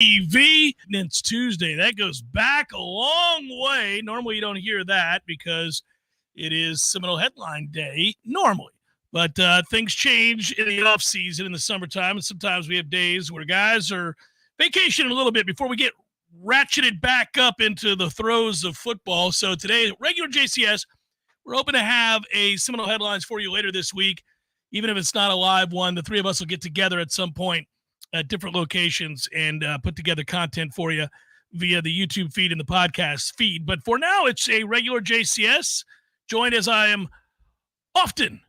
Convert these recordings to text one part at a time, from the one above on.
TV. It's Tuesday. That goes back a long way. Normally, you don't hear that because it is Seminole Headline Day normally. But things change in the off season in the summertime, and sometimes we have days where guys are vacationing a little bit before we get ratcheted back up into the throes of football. So today, regular JCS, we're hoping to have a Seminole Headlines for you later this week. Even if it's not a live one, the three of us will get together at some point at different locations and put together content for you via the YouTube feed and the podcast feed. But for now, it's a regular JCS, joined as I am often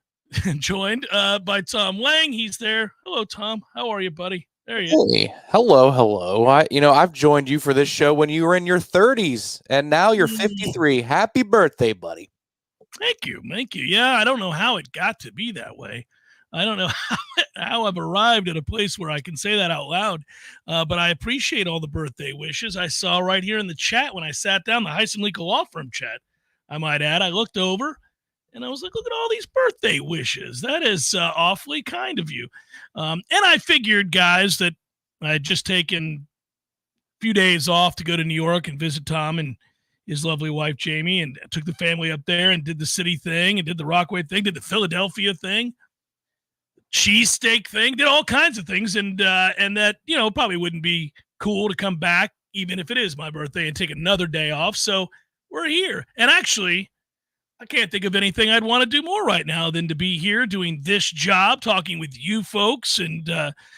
joined by Tom Lang. He's there. Hello, Tom. How are you, buddy? There you are. Hey, hello. I've joined you for this show when you were in your 30s, and now you're 53. Happy birthday, buddy. Thank you. Yeah, I don't know how it got to be that way. I don't know how I've arrived at a place where I can say that out loud, but I appreciate all the birthday wishes. I saw right here in the chat when I sat down, the Heisen Legal Law Firm chat, I might add. I looked over, and I was like, look at all these birthday wishes. That is awfully kind of you. And I figured, guys, that I had just taken a few days off to go to New York and visit Tom and his lovely wife, Jamie, and took the family up there and did the city thing and did the Rockaway thing, did the Philadelphia thing, cheesesteak thing, did all kinds of things. And that, probably wouldn't be cool to come back, even if it is my birthday, and take another day off. So we're here. And actually, I can't think of anything I'd want to do more right now than to be here doing this job, talking with you folks and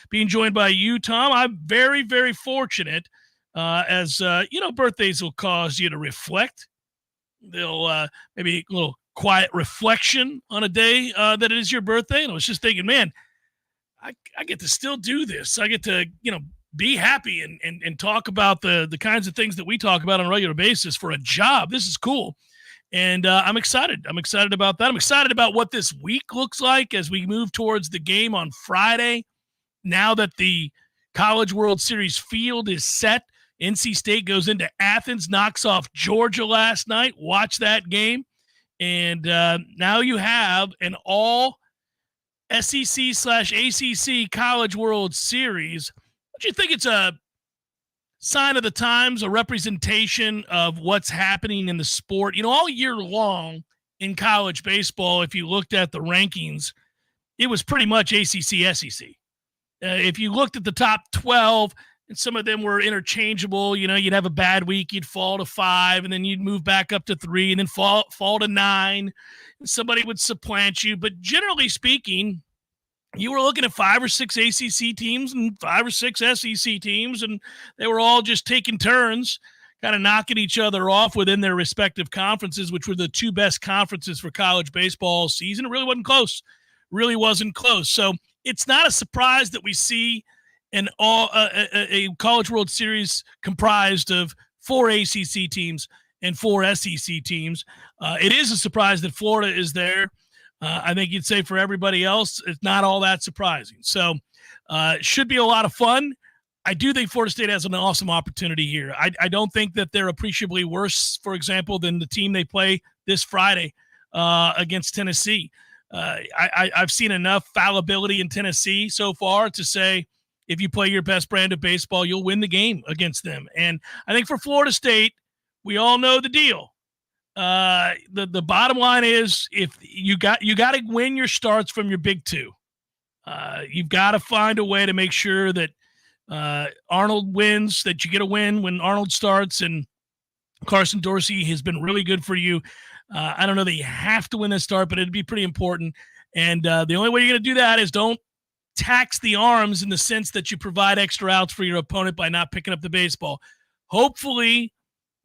being joined by you, Tom. I'm very, very fortunate. As birthdays will cause you to reflect. They'll maybe a little quiet reflection on a day that it is your birthday. And I was just thinking, man, I get to still do this. I get to, be happy and talk about the kinds of things that we talk about on a regular basis for a job. This is cool. And I'm excited. I'm excited about that. I'm excited about what this week looks like as we move towards the game on Friday. Now that the College World Series field is set, NC State goes into Athens, knocks off Georgia last night. Watch that game. And now you have an all SEC/ACC College World Series. Don't you think it's a sign of the times, a representation of what's happening in the sport? All year long in college baseball, if you looked at the rankings, it was pretty much ACC, SEC. If you looked at the top 12, and some of them were interchangeable. You'd have a bad week, you'd fall to 5, and then you'd move back up to 3, and then fall to 9. And somebody would supplant you. But generally speaking, you were looking at 5 or 6 ACC teams and 5 or 6 SEC teams, and they were all just taking turns, kind of knocking each other off within their respective conferences, which were the two best conferences for college baseball season. It really wasn't close. So it's not a surprise that we see a College World Series comprised of 4 ACC teams and 4 SEC teams. It is a surprise that Florida is there. I think you'd say for everybody else, it's not all that surprising. So it should be a lot of fun. I do think Florida State has an awesome opportunity here. I don't think that they're appreciably worse, for example, than the team they play this Friday against Tennessee. I've seen enough fallibility in Tennessee so far to say, if you play your best brand of baseball, you'll win the game against them. And I think for Florida State, we all know the deal. The bottom line is, if you got to win your starts from your big two. You've got to find a way to make sure that Arnold wins, that you get a win when Arnold starts, and Carson Dorsey has been really good for you. I don't know that you have to win this start, but it'd be pretty important. And the only way you're going to do that is don't tax the arms in the sense that you provide extra outs for your opponent by not picking up the baseball. Hopefully,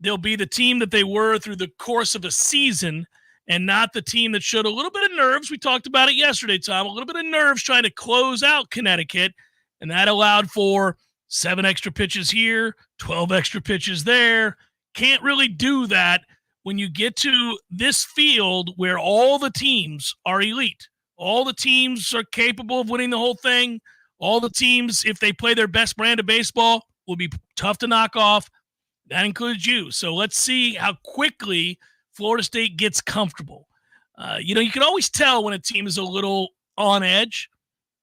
they'll be the team that they were through the course of a season and not the team that showed a little bit of nerves. We talked about it yesterday, Tom, a little bit of nerves trying to close out Connecticut, and that allowed for 7 extra pitches here, 12 extra pitches there. Can't really do that when you get to this field where all the teams are elite. All the teams are capable of winning the whole thing. All the teams, if they play their best brand of baseball, will be tough to knock off. That includes you. So let's see how quickly Florida State gets comfortable. You can always tell when a team is a little on edge,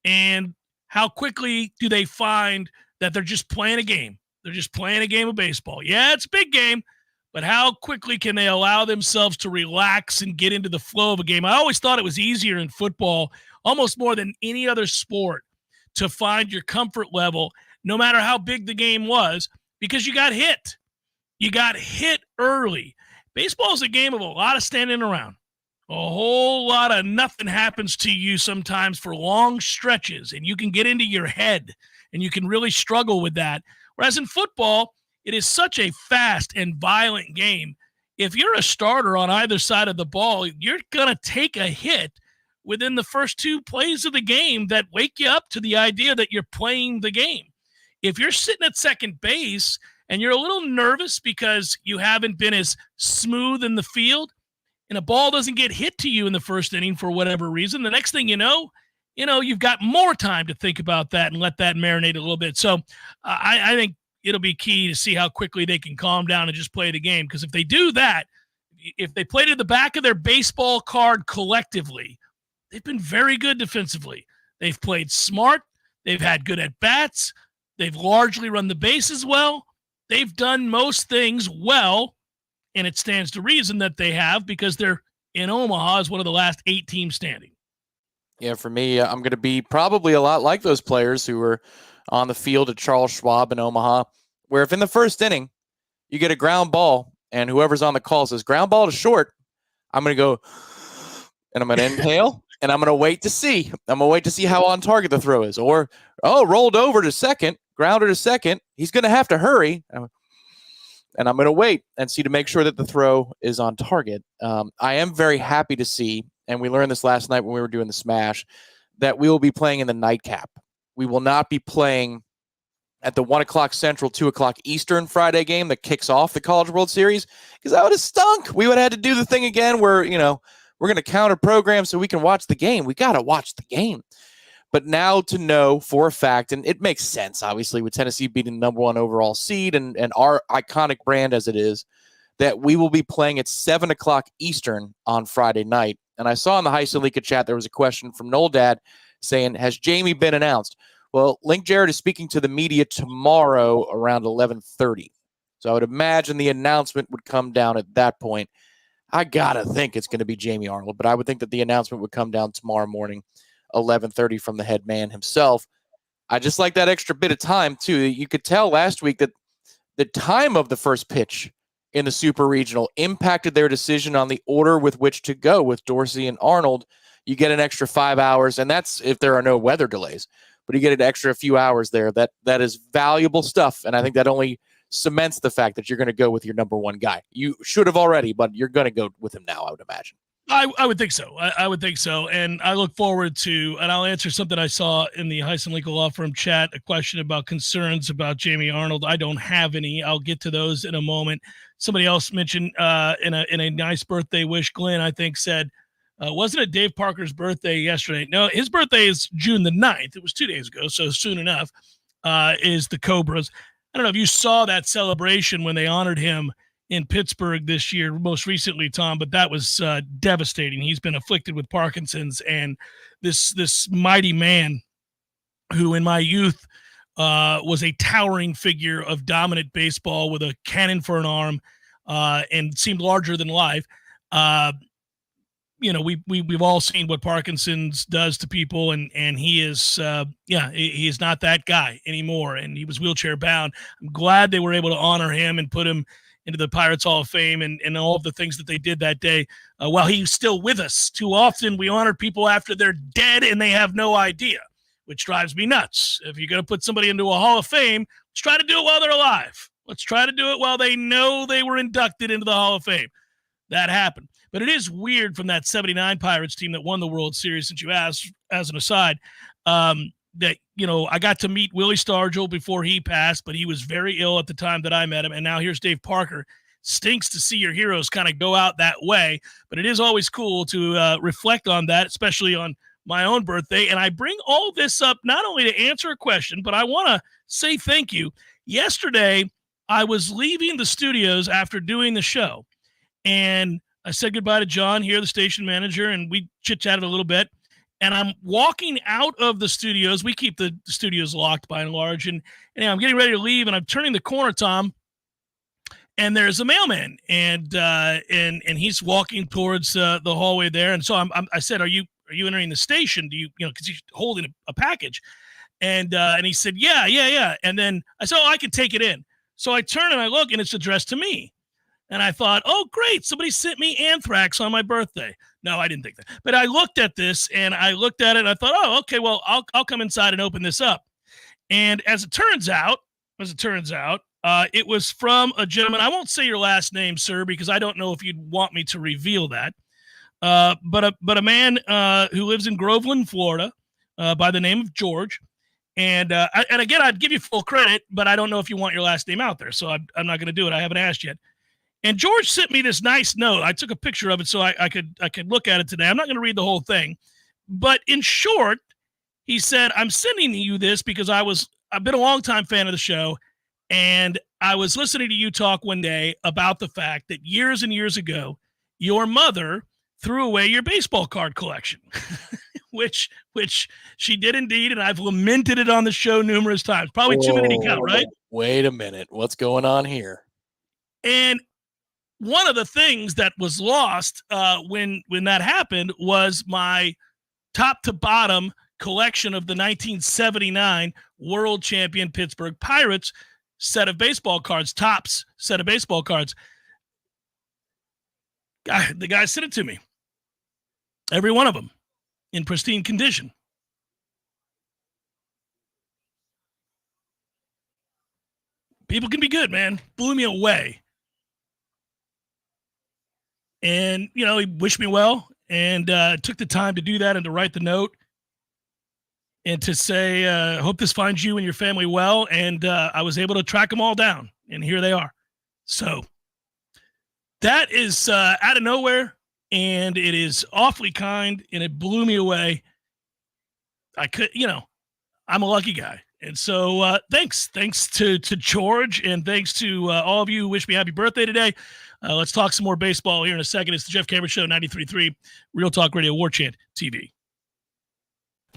and how quickly do they find that they're just playing a game. They're just playing a game of baseball. Yeah, it's a big game, but how quickly can they allow themselves to relax and get into the flow of a game? I always thought it was easier in football, almost more than any other sport, to find your comfort level, no matter how big the game was, because you got hit. You got hit early. Baseball is a game of a lot of standing around. A whole lot of nothing happens to you sometimes for long stretches, and you can get into your head, and you can really struggle with that. Whereas in football, it is such a fast and violent game. If you're a starter on either side of the ball, you're going to take a hit within the first 2 plays of the game that wake you up to the idea that you're playing the game. If you're sitting at second base and you're a little nervous because you haven't been as smooth in the field, and a ball doesn't get hit to you in the first inning for whatever reason, the next thing you know, you've got more time to think about that and let that marinate a little bit. So I think it'll be key to see how quickly they can calm down and just play the game. Because if they do that, if they play to the back of their baseball card collectively, they've been very good defensively. They've played smart. They've had good at-bats. They've largely run the bases well. They've done most things well, and it stands to reason that they have, because they're in Omaha as one of the last 8 teams standing. Yeah, for me, I'm going to be probably a lot like those players who were on the field at Charles Schwab in Omaha, where if in the first inning you get a ground ball and whoever's on the call says ground ball to short, I'm going to go and I'm going to inhale and I'm going to wait to see. I'm going to wait to see how on target the throw is. Or, rolled over to second, grounded to second. He's going to have to hurry. And I'm going to wait and see to make sure that the throw is on target. I am very happy to see, and we learned this last night when we were doing the Smash, that we will be playing in the nightcap. We will not be playing at the 1 o'clock Central, 2 o'clock Eastern Friday game that kicks off the College World Series, because that would have stunk. We would have had to do the thing again where, we're going to counter program so we can watch the game. We got to watch the game. But now to know for a fact, and it makes sense, obviously, with Tennessee beating the #1 overall seed and our iconic brand as it is, that we will be playing at 7 o'clock Eastern on Friday night. And I saw in the Heiselika chat there was a question from Noel Dad saying, has Jamie been announced? Well, Link Jarrett is speaking to the media tomorrow around 11:30. So I would imagine the announcement would come down at that point. I got to think it's going to be Jamie Arnold, but I would think that the announcement would come down tomorrow morning, 11:30 from the head man himself. I just like that extra bit of time, too. You could tell last week that the time of the first pitch in the Super Regional impacted their decision on the order with which to go with Dorsey and Arnold. You get an extra 5 hours, and that's if there are no weather delays. But you get an extra few hours there. That is valuable stuff, and I think that only cements the fact that you're going to go with your #1 guy. You should have already, but you're going to go with him now, I would imagine. I would think so. I would think so. And I look forward to, and I'll answer something I saw in the Heisen Legal Law Firm chat, a question about concerns about Jamie Arnold. I don't have any. I'll get to those in a moment. Somebody else mentioned in a nice birthday wish, Glenn, I think, said, wasn't it Dave Parker's birthday yesterday? No, his birthday is June the 9th. It was 2 days ago, so soon enough, is the Cobras. I don't know if you saw that celebration when they honored him in Pittsburgh this year, most recently, Tom, but that was devastating. He's been afflicted with Parkinson's, and this mighty man who in my youth was a towering figure of dominant baseball with a cannon for an arm and seemed larger than life. We've all seen what Parkinson's does to people, and he is, he is not that guy anymore, and he was wheelchair bound. I'm glad they were able to honor him and put him into the Pirates Hall of Fame and all of the things that they did that day while he's still with us. Too often we honor people after they're dead and they have no idea, which drives me nuts. If you're going to put somebody into a Hall of Fame, let's try to do it while they're alive. Let's try to do it while they know they were inducted into the Hall of Fame. That happened. But it is weird from that 79 Pirates team that won the World Series, since you asked, as an aside, that, I got to meet Willie Stargell before he passed, but he was very ill at the time that I met him. And now here's Dave Parker. Stinks to see your heroes kind of go out that way, but it is always cool to reflect on that, especially on my own birthday. And I bring all this up not only to answer a question, but I want to say thank you. Yesterday, I was leaving the studios after doing the show, and I said goodbye to John here, the station manager, and we chit-chatted a little bit. And I'm walking out of the studios. We keep the studios locked by and large. And I'm getting ready to leave, and I'm turning the corner, Tom, and there's a mailman, and he's walking towards the hallway there. And so I said, "Are you entering the station? Do you because he's holding a package?" And he said, "Yeah." And then I said, "Oh, I can take it in." So I turn and I look, and it's addressed to me. And I thought, "Oh, great! Somebody sent me anthrax on my birthday." No, I didn't think that. But I looked at this, and I looked at it, and I thought, "Oh, okay. Well, I'll come inside and open this up." And as it turns out, it was from a gentleman. I won't say your last name, sir, because I don't know if you'd want me to reveal that. But a man who lives in Groveland, Florida, by the name of George. And again, I'd give you full credit, but I don't know if you want your last name out there, so I'm not going to do it. I haven't asked yet. And George sent me this nice note. I took a picture of it so I could look at it today. I'm not going to read the whole thing, but in short, he said, "I'm sending you this because I've been a longtime fan of the show, and I was listening to you talk one day about the fact that years and years ago, your mother threw away your baseball card collection," which she did indeed, and I've lamented it on the show numerous times. Probably too many to count, right? Wait a minute. What's going on here? And one of the things that was lost when that happened was my top to bottom collection of the 1979 world champion Pittsburgh Pirates set of baseball cards, Topps set of baseball cards. The guy sent it to me. Every one of them in pristine condition. People can be good, man. Blew me away. And, he wished me well, and took the time to do that and to write the note and to say, hope this finds you and your family well. And I was able to track them all down, and here they are. So that is out of nowhere, and it is awfully kind, and it blew me away. I could, I'm a lucky guy. And so thanks to George, and thanks to all of you who wish me happy birthday today. Let's talk some more baseball here in a second. It's the Jeff Cameron Show, 93.3 Real Talk Radio, Warchant TV.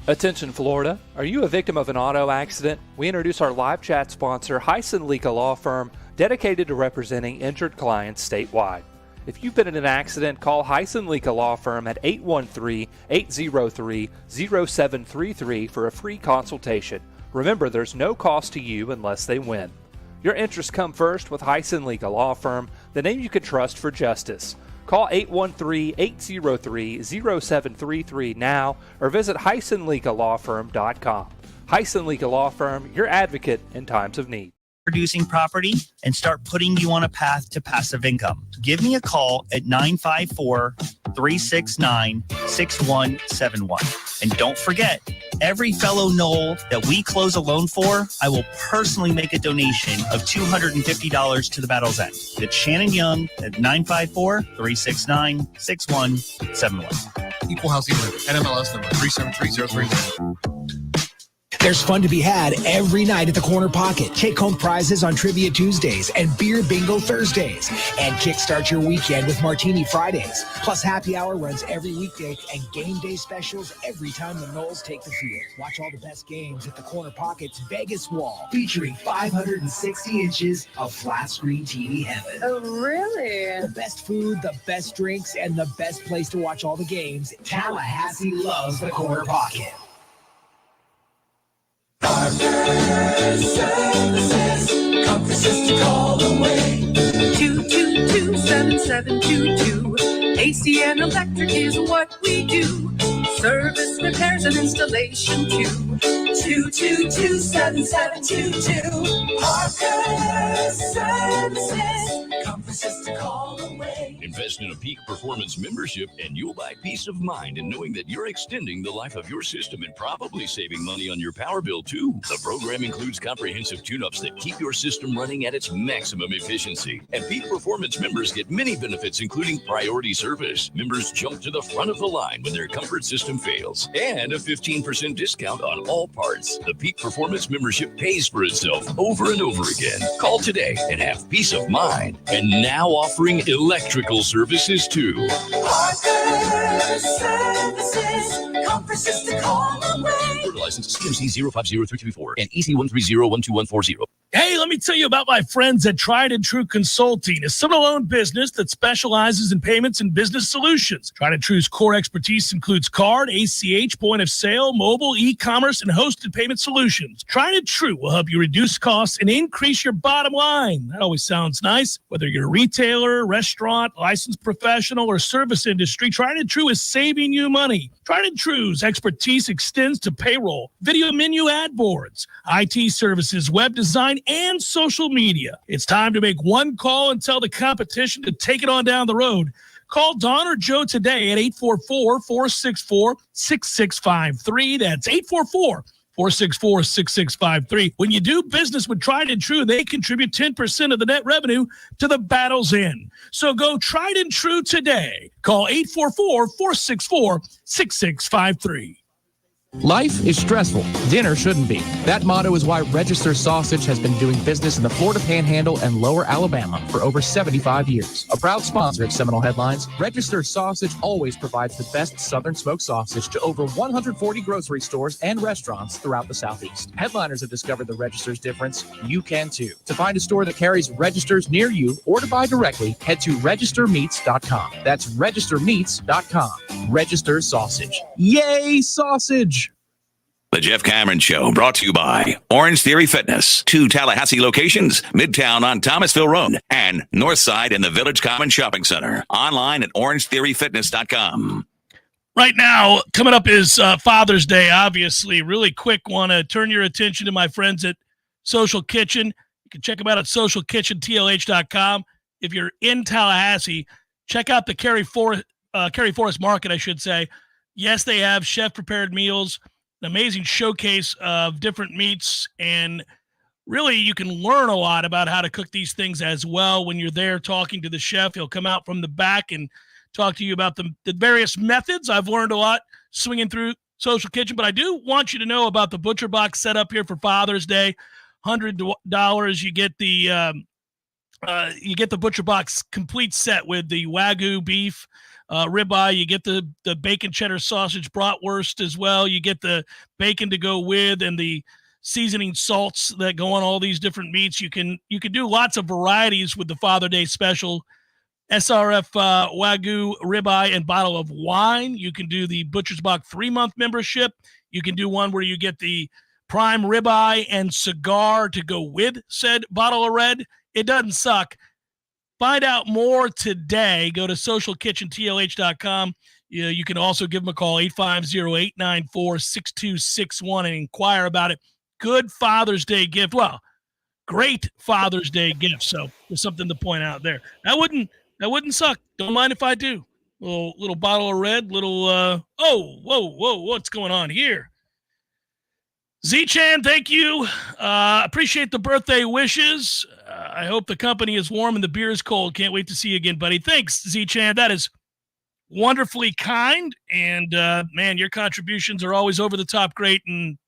Attention, Florida. Are you a victim of an auto accident? We introduce our live chat sponsor, Hyson Lika Law Firm, dedicated to representing injured clients statewide. If you've been in an accident, call Hyson Lika Law Firm at 813-803-0733 for a free consultation. Remember, there's no cost to you unless they win. Your interests come first with Hyson Lika Law Firm, the name you can trust for justice. Call 813-803-0733 now or visit HysonLikaLawFirm.com. Hyson Lika Law Firm, your advocate in times of need. Producing property and start putting you on a path to passive income. Give me a call at 954-369-6171. And don't forget, every fellow Knoll that we close a loan for, I will personally make a donation of $250 to the Battle's End. It's Shannon Young at 954-369-6171. Equal housing lender. NMLS number 373030. There's fun to be had every night at the Corner Pocket. Take home prizes on Trivia Tuesdays and Beer Bingo Thursdays. And kickstart your weekend with Martini Fridays. Plus, happy hour runs every weekday and game day specials every time the Knolls take the field. Watch all the best games at the Corner Pocket's Vegas Wall, featuring 560 inches of flat screen TV heaven. Oh, really? The best food, the best drinks, and the best place to watch all the games. Tallahassee loves the Corner Pocket. Conferences to call away. 222-7722. AC and electric is what we do. Service, repairs, and installation too. 222-7722. Parker Services. Conferences to call away. Invest in a Peak Performance membership and you'll buy peace of mind in knowing that you're extending the life of your system and probably saving money on your power bill too. The program includes comprehensive tune-ups that keep your system running at its maximum efficiency. And Peak Performance members get many benefits, including priority service. Members jump to the front of the line when their comfort system fails. And a 15% discount on all parts. The Peak Performance membership pays for itself over and over again. Call today and have peace of mind. And now offering electrical services too. Parker Services, compresses to call away. License CMC 050334 and EC 1301240. Hey, let me tell you about my friends at Tried and True Consulting, a Seminole-owned business that specializes in payments and business solutions. Tried and True's core expertise includes card, ACH, point of sale, mobile, e-commerce, and hosted payment solutions. Tried and True will help you reduce costs and increase your bottom line. That always sounds nice. Whether you're a retailer, restaurant, licensed professional, or service industry, Tried and True is saving you money. Tried and True's expertise extends to payroll, video menu ad boards, IT services, web design, and social media. It's time to make one call and tell the competition to take it on down the road. Call Don or Joe today at 844-464-6653. That's 844-464-6653. When you do business with Tried and True, they contribute 10% of the net revenue to the Battle's End. So go Tried and True today. Call 844-464-6653. Life is stressful. Dinner shouldn't be. That motto is why Register Sausage has been doing business in the Florida Panhandle and Lower Alabama for over 75 years. A proud sponsor of Seminole Headlines, Register Sausage always provides the best Southern smoked sausage to over 140 grocery stores and restaurants throughout the Southeast. Headliners have discovered the Register's difference. You can too. To find a store that carries Registers near you or to buy directly, head to registermeats.com. That's registermeats.com. Register Sausage. Yay, sausage! The Jeff Cameron Show, brought to you by Orange Theory Fitness. 2 Tallahassee locations, Midtown on Thomasville Road and Northside in the Village Common Shopping Center. Online at orangetheoryfitness.com. Right now, coming up is Father's Day, obviously. Really quick, want to turn your attention to my friends at Social Kitchen. You can check them out at socialkitchentlh.com. If you're in Tallahassee, check out the Cary Forest Market, I should say. Yes, they have chef-prepared meals, an amazing showcase of different meats, and really you can learn a lot about how to cook these things as well when you're there talking to the chef. He'll come out from the back and talk to you about the various methods. I've learned a lot swinging through Social Kitchen, but I do want you to know about the Butcher Box set up here for Father's Day. $100, you get the Butcher Box complete set with the Wagyu beef, ribeye. You get the bacon cheddar sausage bratwurst as well. You get the bacon to go with and the seasoning salts that go on all these different meats. You can do lots of varieties with the Father Day special. SRF Wagyu ribeye and bottle of wine. You can do the Butcher's Box 3-month membership. You can do one where you get the prime ribeye and cigar to go with said bottle of red. It doesn't suck. Find out more today. Go to socialkitchentlh.com. You can also give them a call, 850-894-6261, and inquire about it. Good Father's Day gift. Well, great Father's Day gift. So there's something to point out there. That wouldn't suck. Don't mind if I do. Little bottle of red, whoa, what's going on here? Z-Chan, thank you. Appreciate the birthday wishes. I hope the company is warm and the beer is cold. Can't wait to see you again, buddy. Thanks, Z-Chan. That is wonderfully kind. And, man, your contributions are always over the top great. And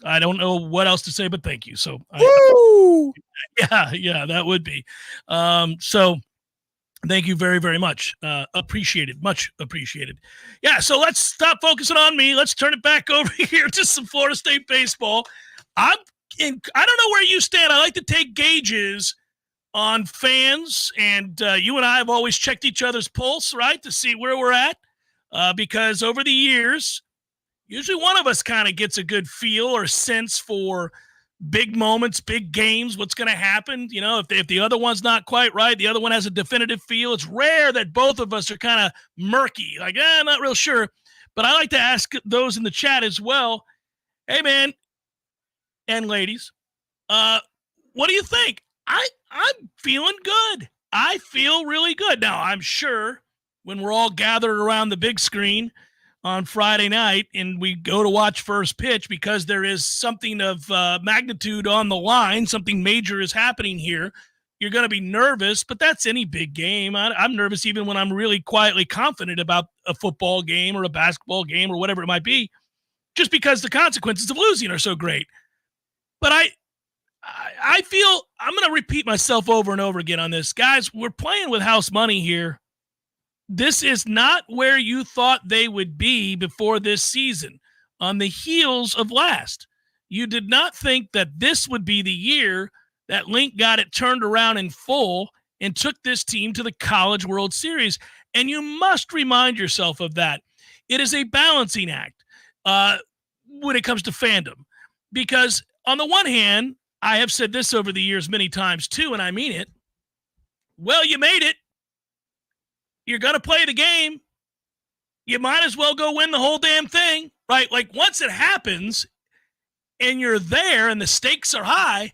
I don't know what else to say, but thank you. So, yeah, that would be. So thank you very, very much. Appreciated. Much appreciated. Yeah, so let's stop focusing on me. Let's turn it back over here to some Florida State baseball. I don't know where you stand. I like to take gauges on fans, and you and I have always checked each other's pulse, right, to see where we're at, because over the years, usually one of us kind of gets a good feel or sense for big moments, big games, what's going to happen. You know, if the other one's not quite right, the other one has a definitive feel. It's rare that both of us are kind of murky, like, not real sure. But I like to ask those in the chat as well, hey, man, and ladies, what do you think? I'm feeling good. I feel really good. Now, I'm sure when we're all gathered around the big screen on Friday night and we go to watch first pitch, because there is something of magnitude on the line, something major is happening here, you're going to be nervous, but that's any big game. I'm nervous even when I'm really quietly confident about a football game or a basketball game or whatever it might be, just because the consequences of losing are so great. But I feel I'm going to repeat myself over and over again on this. Guys, we're playing with house money here. this is not where you thought they would be before this season. On the heels of last, you did not think that this would be the year that Link got it turned around in full and took this team to the College World Series. And you must remind yourself of that. It is a balancing act when it comes to fandom. Because on the one hand, I have said this over the years many times too, and I mean it. Well, you made it. You're going to play the game. You might as well go win the whole damn thing, right? Like once it happens and you're there and the stakes are high,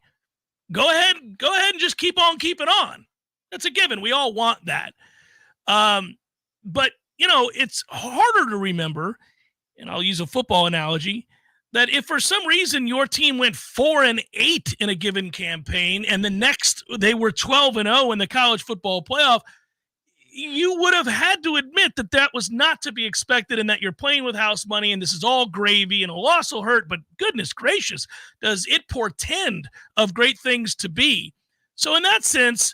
go ahead and just keep on keeping on. That's a given. We all want that. But, it's harder to remember, and I'll use a football analogy, that if for some reason your team went 4-8 in a given campaign and the next they were 12-0 in the college football playoff, you would have had to admit that that was not to be expected and that you're playing with house money and this is all gravy and a loss will hurt, but goodness gracious, does it portend of great things to be. So in that sense,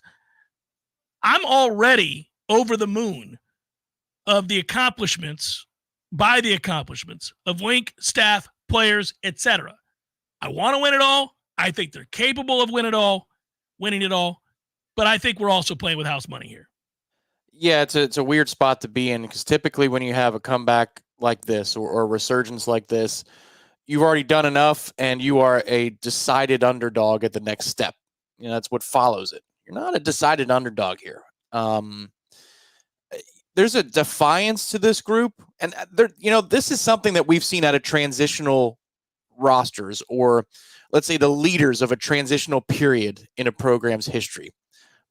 I'm already over the moon of the accomplishments of Link, staff, players, etc. I want to win it all. I think they're capable of winning it all, but I think we're also playing with house money here. Yeah, it's a weird spot to be in because typically when you have a comeback like this or a resurgence like this, you've already done enough and you are a decided underdog at the next step. That's what follows it. You're not a decided underdog here. There's a defiance to this group, and this is something that we've seen out of transitional rosters, or let's say the leaders of a transitional period in a program's history.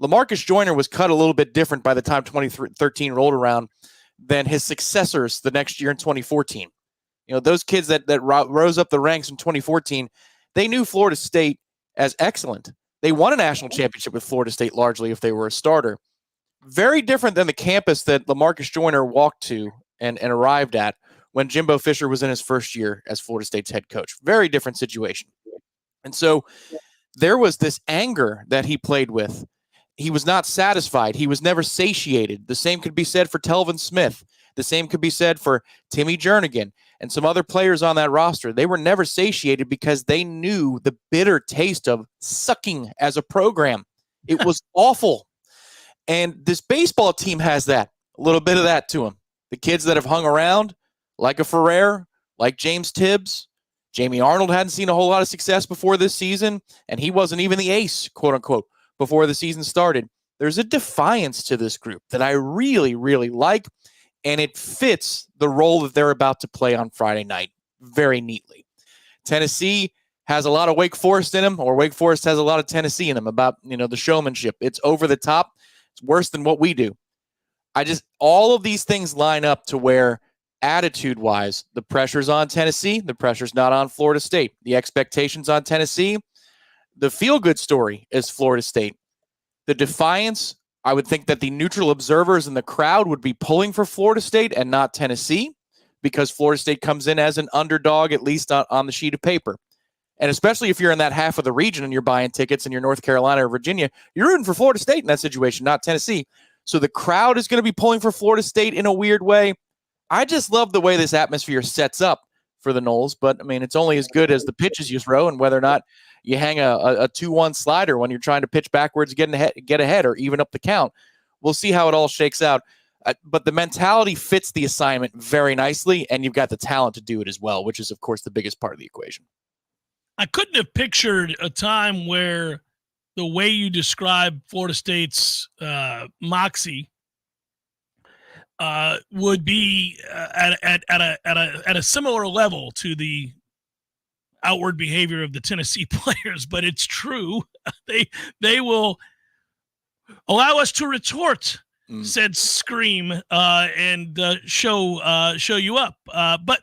LaMarcus Joyner was cut a little bit different by the time 2013 rolled around than his successors the next year in 2014. Those kids that rose up the ranks in 2014, they knew Florida State as excellent. They won a national championship with Florida State largely if they were a starter. Very different than the campus that LaMarcus Joyner walked to and arrived at when Jimbo Fisher was in his first year as Florida State's head coach. Very different situation. And so there was this anger that he played with. He was not satisfied. He was never satiated. The same could be said for Telvin Smith. The same could be said for Timmy Jernigan and some other players on that roster. They were never satiated because they knew the bitter taste of sucking as a program. It was awful. And this baseball team has that, a little bit of that to them. The kids that have hung around, like a Ferrer, like James Tibbs. Jamie Arnold hadn't seen a whole lot of success before this season, and he wasn't even the ace, quote unquote, before the season started. There's a defiance to this group that I really, really like, and it fits the role that they're about to play on Friday night very neatly. Tennessee has a lot of Wake Forest in them, or Wake Forest has a lot of Tennessee in them about, the showmanship. It's over the top. It's worse than what we do. All of these things line up to where attitude-wise, the pressure's on Tennessee, the pressure's not on Florida State. The expectations on Tennessee, the feel-good story is Florida State. The defiance, I would think that the neutral observers in the crowd would be pulling for Florida State and not Tennessee because Florida State comes in as an underdog, at least on the sheet of paper. And especially if you're in that half of the region and you're buying tickets and you're North Carolina or Virginia, you're rooting for Florida State in that situation, not Tennessee. So the crowd is going to be pulling for Florida State in a weird way. I just love the way this atmosphere sets up for the Noles, but it's only as good as the pitches you throw and whether or not you hang a 2-1 slider when you're trying to pitch backwards, get ahead, or even up the count. We'll see how it all shakes out. But the mentality fits the assignment very nicely, and you've got the talent to do it as well, which is, of course, the biggest part of the equation. I couldn't have pictured a time where the way you describe Florida State's moxie would be at a similar level to the outward behavior of the Tennessee players, but it's true. They will allow us to retort, said Scream, and show you up. But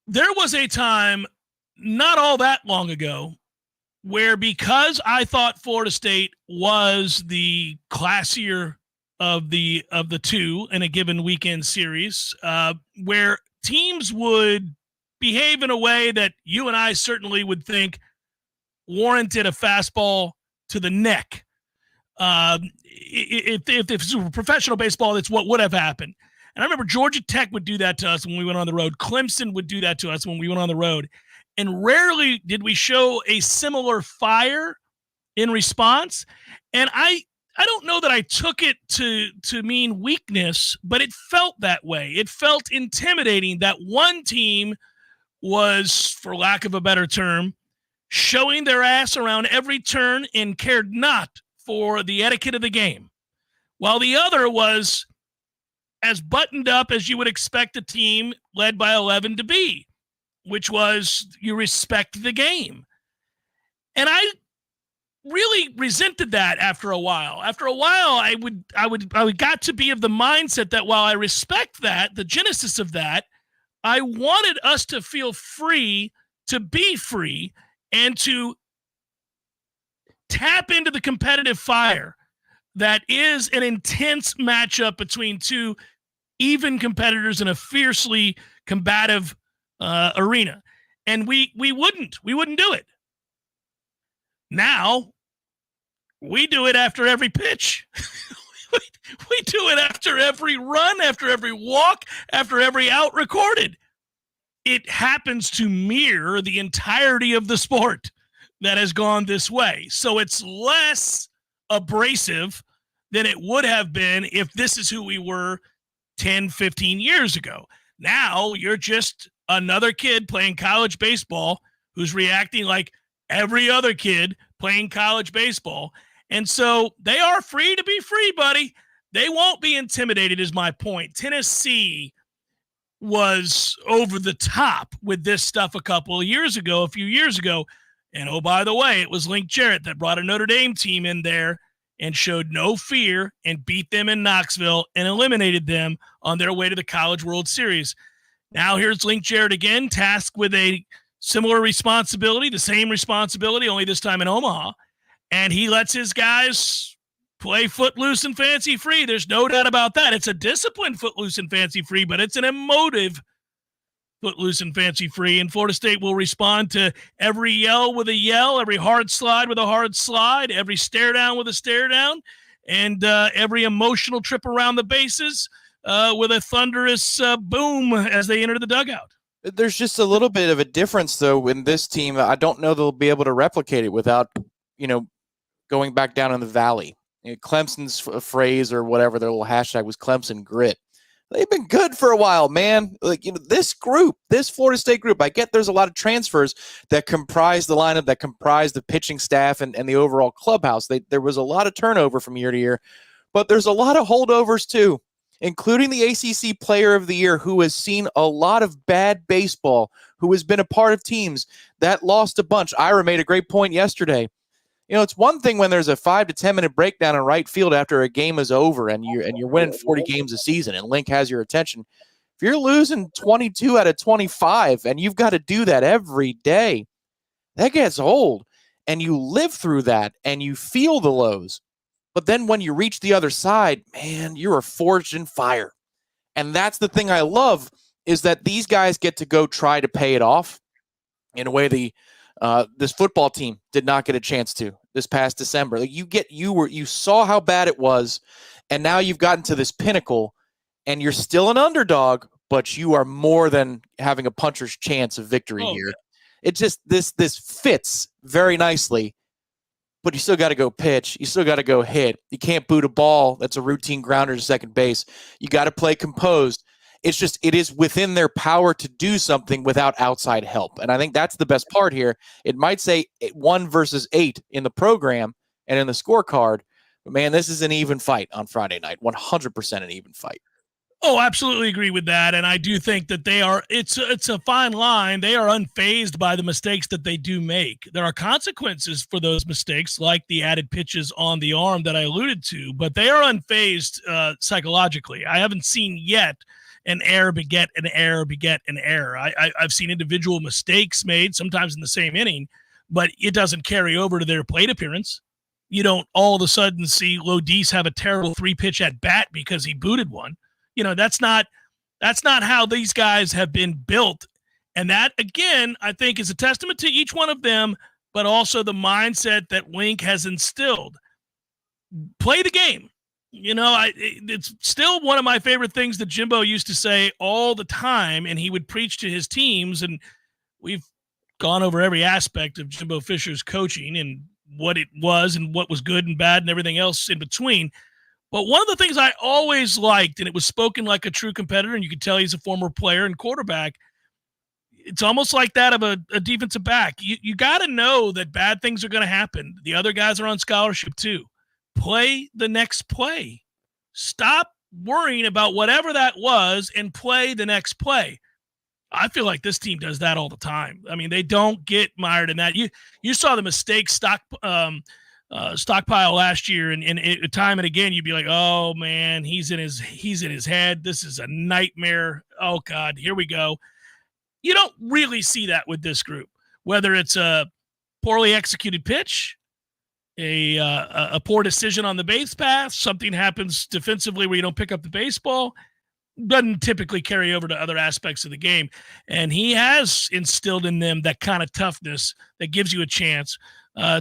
there was a time not all that long ago where, because I thought Florida State was the classier of the two in a given weekend series, where teams would behave in a way that you and I certainly would think warranted a fastball to the neck. If this was professional baseball, that's what would have happened. And I remember Georgia Tech would do that to us when we went on the road. Clemson would do that to us when we went on the road. And rarely did we show a similar fire in response. And I don't know that I took it to mean weakness, but it felt that way. It felt intimidating that one team was, for lack of a better term, showing their ass around every turn and cared not for the etiquette of the game, while the other was as buttoned up as you would expect a team led by 11 to be, which was you respect the game. And I really resented that after a while. After a while, I got to be of the mindset that while I respect that, the genesis of that, I wanted us to feel free to be free and to tap into the competitive fire that is an intense matchup between two even competitors in a fiercely combative arena. And we wouldn't do it. Now we do it after every pitch. we do it after every run, after every walk, after every out recorded. It happens to mirror the entirety of the sport that has gone this way. So it's less abrasive than it would have been if this is who we were 10, 15 years ago. Now you're just another kid playing college baseball who's reacting like every other kid playing college baseball. And so they are free to be free, buddy. They won't be intimidated, is my point. Tennessee was over the top with this stuff a few years ago. And oh, by the way, it was Link Jarrett that brought a Notre Dame team in there and showed no fear and beat them in Knoxville and eliminated them on their way to the College World Series. Now here's Link Jarrett again, tasked with a similar responsibility, the same responsibility, only this time in Omaha. And he lets his guys play footloose and fancy free. There's no doubt about that. It's a disciplined footloose and fancy free, but it's an emotive footloose and fancy free. And Florida State will respond to every yell with a yell, every hard slide with a hard slide, every stare down with a stare down, and every emotional trip around the bases with a thunderous boom as they enter the dugout. There's just a little bit of a difference, though, in this team. I don't know they'll be able to replicate it without, going back down in the valley. Clemson's phrase or whatever, their little hashtag was Clemson grit. They've been good for a while, man. This group, this Florida State group, I get there's a lot of transfers that comprise the lineup, that comprise the pitching staff and the overall clubhouse. There was a lot of turnover from year to year, but there's a lot of holdovers too, including the ACC Player of the Year, who has seen a lot of bad baseball, who has been a part of teams that lost a bunch. Ira made a great point yesterday. It's one thing when there's a 5 to 10 minute breakdown in right field after a game is over and you're winning 40 games a season and Link has your attention. If you're losing 22 out of 25 and you've got to do that every day, that gets old. And you live through that and you feel the lows. But then when you reach the other side, man, you are forged in fire. And that's the thing I love, is that these guys get to go try to pay it off in a way this football team did not get a chance to this past December. You saw how bad it was, and now you've gotten to this pinnacle, and you're still an underdog, but you are more than having a puncher's chance of victory here. It just this fits very nicely, but you still got to go pitch. You still got to go hit. You can't boot a ball that's a routine grounder to second base. You got to play composed. It is within their power to do something without outside help. And I think that's the best part here. It might say 1 versus 8 in the program and in the scorecard, but man, this is an even fight on Friday night. 100% an even fight. Oh, absolutely agree with that. And I do think that it's a fine line. They are unfazed by the mistakes that they do make. There are consequences for those mistakes, like the added pitches on the arm that I alluded to, but they are unfazed psychologically. I haven't seen yet an error beget an error beget an error. I've seen individual mistakes made, sometimes in the same inning, but it doesn't carry over to their plate appearance. You don't all of a sudden see Lodis have a terrible 3-pitch at bat because he booted one. That's not how these guys have been built. And that, again, I think is a testament to each one of them, but also the mindset that Link has instilled. play the game. It's still one of my favorite things that Jimbo used to say all the time, and he would preach to his teams. And we've gone over every aspect of Jimbo Fisher's coaching and what it was and what was good and bad and everything else in between. But one of the things I always liked, and it was spoken like a true competitor, and you could tell he's a former player and quarterback, it's almost like that of a defensive back. You got to know that bad things are going to happen. The other guys are on scholarship too. Play the next play. Stop worrying about whatever that was and play the next play. I feel like this team does that all the time. I mean, they don't get mired in that. You saw the mistake stockpile last year, and time and again, you'd be like, "Oh man, he's in his head. This is a nightmare. Oh God, here we go." You don't really see that with this group, whether it's a poorly executed pitch, a poor decision on the base path, something happens defensively where you don't pick up the baseball. Doesn't typically carry over to other aspects of the game. And he has instilled in them that kind of toughness that gives you a chance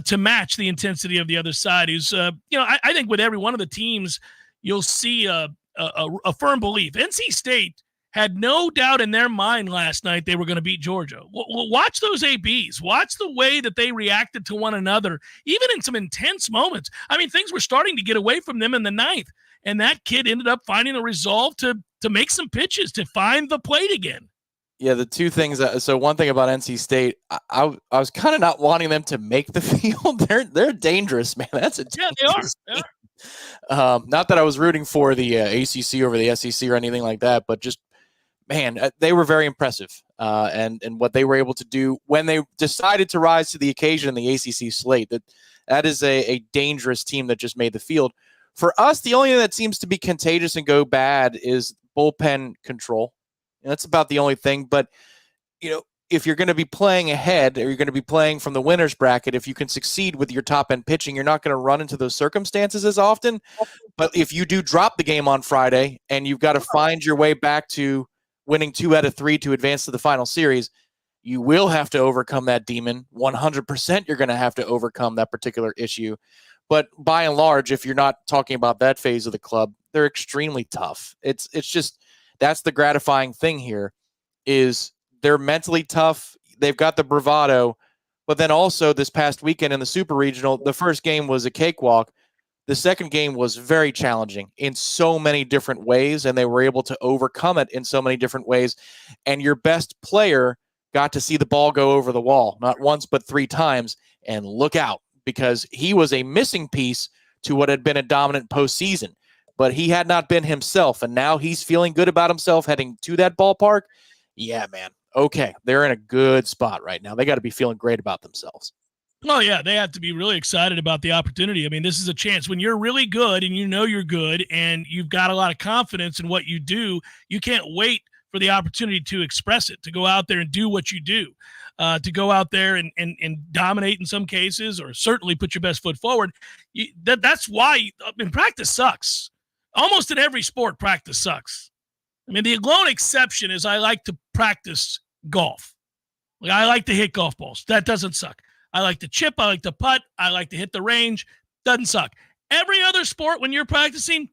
to match the intensity of the other side. Who's, I think with every one of the teams, you'll see a firm belief. NC State had no doubt in their mind last night they were going to beat Georgia. Watch those ABs. Watch the way that they reacted to one another, even in some intense moments. I mean, things were starting to get away from them in the ninth, and that kid ended up finding a resolve to make some pitches, to find the plate again. Yeah, the two things. So one thing about NC State, I was kind of not wanting them to make the field. They're dangerous, man. That's a dangerous they are. Not that I was rooting for the ACC over the SEC or anything like that, but just, man, they were very impressive. And what they were able to do when they decided to rise to the occasion in the ACC slate, that is a dangerous team that just made the field. For us, the only thing that seems to be contagious and go bad is bullpen control. And that's about the only thing. But, if you're going to be playing ahead, or you're going to be playing from the winner's bracket, if you can succeed with your top-end pitching, you're not going to run into those circumstances as often. But if you do drop the game on Friday and you've got to find your way back to winning 2 out of 3 to advance to the final series, you will have to overcome that demon. 100% you're going to have to overcome that particular issue. But by and large, if you're not talking about that phase of the club, they're extremely tough. It's just, that's the gratifying thing here, is they're mentally tough. They've got the bravado, but then also this past weekend in the Super Regional, the first game was a cakewalk. The second game was very challenging in so many different ways, and they were able to overcome it in so many different ways. And your best player got to see the ball go over the wall, not once, but 3 times, and look out, because he was a missing piece to what had been a dominant postseason. But he had not been himself, and now he's feeling good about himself heading to that ballpark. Yeah, man. Okay, they're in a good spot right now. They got to be feeling great about themselves. Oh, yeah, they have to be really excited about the opportunity. I mean, this is a chance. When you're really good and you know you're good and you've got a lot of confidence in what you do, you can't wait for the opportunity to express it, to go out there and do what you do, to go out there and dominate in some cases, or certainly put your best foot forward. That's why practice sucks. Almost in every sport, practice sucks. I mean, the lone exception is I like to practice golf. Like, I like to hit golf balls. That doesn't suck. I like to chip. I like to putt. I like to hit the range. Doesn't suck. Every other sport, when you're practicing,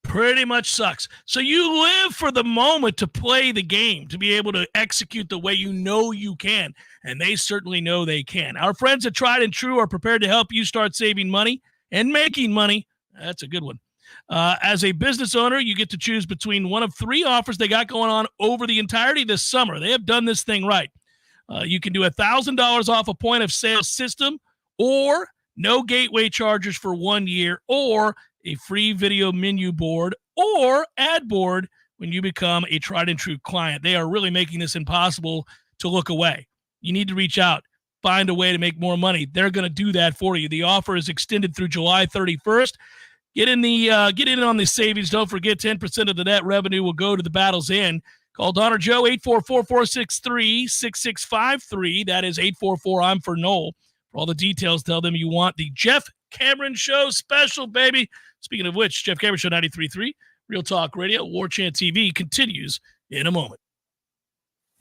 pretty much sucks. So you live for the moment to play the game, to be able to execute the way you know you can. And they certainly know they can. Our friends at Tried and True are prepared to help you start saving money and making money. That's a good one. As a business owner, you get to choose between one of 3 offers they got going on over the entirety of this summer. They have done this thing right. You can do $1,000 off a point of sale system, or no gateway charges for 1 year, or a free video menu board or ad board when you become a Tried and True client. They are really making this impossible to look away. You need to reach out, find a way to make more money. They're going to do that for you. The offer is extended through July 31st. Get in on the savings. Don't forget, 10% of the net revenue will go to the Battle's End. Call Don or Joe, 844-463-6653. That is 844 I'm for Noel. For all the details, tell them you want the Jeff Cameron Show special, baby. Speaking of which, Jeff Cameron Show 93.3, Real Talk Radio, Warchant TV continues in a moment.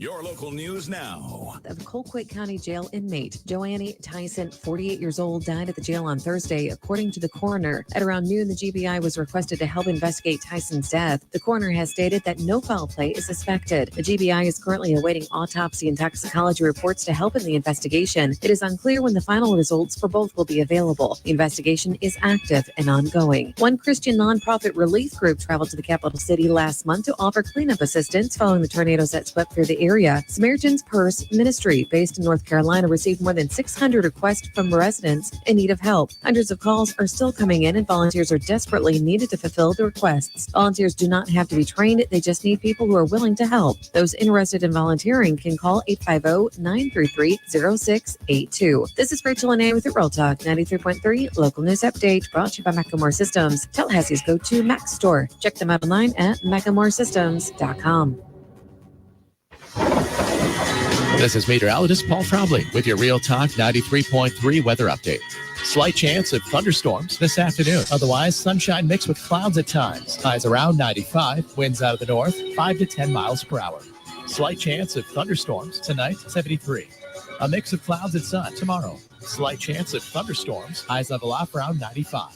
Your local news now. Of Colquitt County Jail inmate Joanne Tyson, 48 years old, died at the jail on Thursday, according to the coroner. At around noon, the GBI was requested to help investigate Tyson's death. The coroner has stated that no foul play is suspected. The GBI is currently awaiting autopsy and toxicology reports to help in the investigation. It is unclear when the final results for both will be available. The investigation is active and ongoing. One Christian nonprofit relief group traveled to the capital city last month to offer cleanup assistance following the tornadoes that swept through the area. Samaritan's Purse Ministry, based in North Carolina, received more than 600 requests from residents in need of help. Hundreds of calls are still coming in, and volunteers are desperately needed to fulfill the requests. Volunteers do not have to be trained. They just need people who are willing to help. Those interested in volunteering can call 850-933-0682. This is Rachel and A with the Real Talk 93.3 Local News Update, brought to you by Macklemore Systems, Tallahassee's go-to Mac store. Check them out online at MacklemoreSystems.com. This is meteorologist Paul Trombley with your Real Talk 93.3 weather update. Slight chance of thunderstorms this afternoon. Otherwise, sunshine mixed with clouds at times. Highs around 95. Winds out of the north, 5 to 10 miles per hour. Slight chance of thunderstorms tonight, 73. A mix of clouds and sun tomorrow. Slight chance of thunderstorms. Highs level off around 95.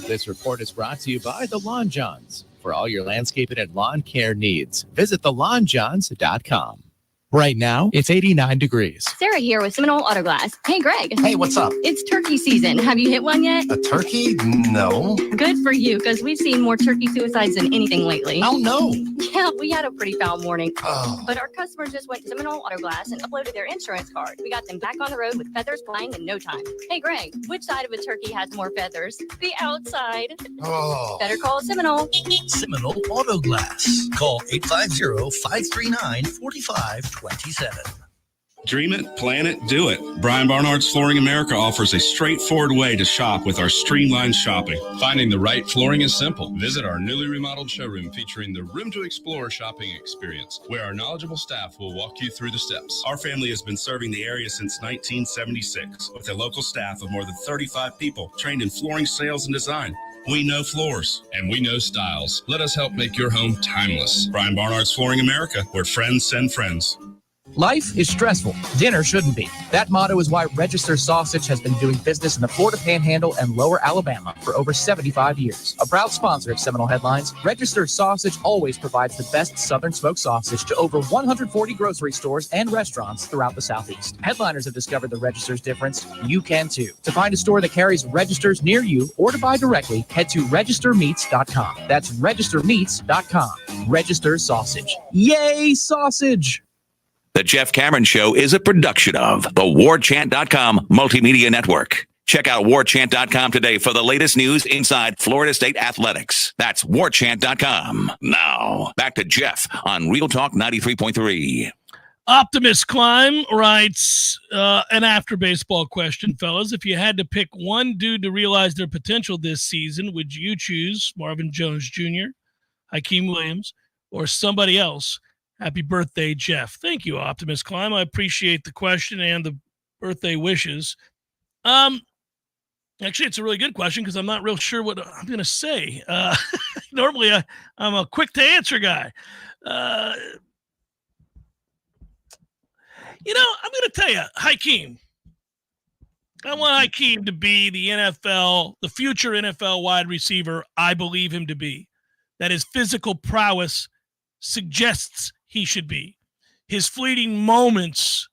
This report is brought to you by the Lawn Johns. For all your landscaping and lawn care needs, visit thelawnjohns.com. Right now, it's 89 degrees. Sarah here with Seminole Auto Glass. Hey, Greg. Hey, what's up? It's turkey season. Have you hit one yet? A turkey? No. Good for you, because we've seen more turkey suicides than anything lately. Oh, no. Yeah, we had a pretty foul morning. Oh. But our customers just went to Seminole Auto Glass and uploaded their insurance card. We got them back on the road with feathers flying in no time. Hey, Greg, which side of a turkey has more feathers? The outside. Oh. Better call Seminole. Seminole Auto Glass. Call 850-539-4527. Dream it, plan it, do it. Brian Barnard's Flooring America offers a straightforward way to shop with our streamlined shopping. Finding the right flooring is simple. Visit our newly remodeled showroom featuring the Room to Explore shopping experience, where our knowledgeable staff will walk you through the steps. Our family has been serving the area since 1976 with a local staff of more than 35 people trained in flooring sales and design. We know floors, and we know styles. Let us help make your home timeless. Brian Barnard's Flooring America, where friends send friends. Life is stressful. Dinner shouldn't be. That motto is why Register Sausage has been doing business in the Florida Panhandle and Lower Alabama for over 75 years. A proud sponsor of Seminole Headlines, Register Sausage always provides the best Southern smoked sausage to over 140 grocery stores and restaurants throughout the Southeast. Headliners have discovered the Register's difference. You can too. To find a store that carries Registers near you or to buy directly, head to registermeats.com. That's registermeats.com. Register Sausage. Yay, sausage! The Jeff Cameron Show is a production of the Warchant.com Multimedia Network. Check out Warchant.com today for the latest news inside Florida State athletics. That's Warchant.com. Now, back to Jeff on Real Talk 93.3. Optimist Climb writes an after baseball question, fellas. If you had to pick one dude to realize their potential this season, would you choose Marvin Jones Jr., Hakeem Williams, or somebody else? Happy birthday, Jeff. Thank you, Optimist Climb. I appreciate the question and the birthday wishes. Actually, it's a really good question because I'm not real sure what I'm going to say. Normally, I'm a quick-to-answer guy. I'm going to tell you, Hakeem. I want Hakeem to be the future NFL wide receiver I believe him to be. That his physical prowess suggests he should be. His fleeting moments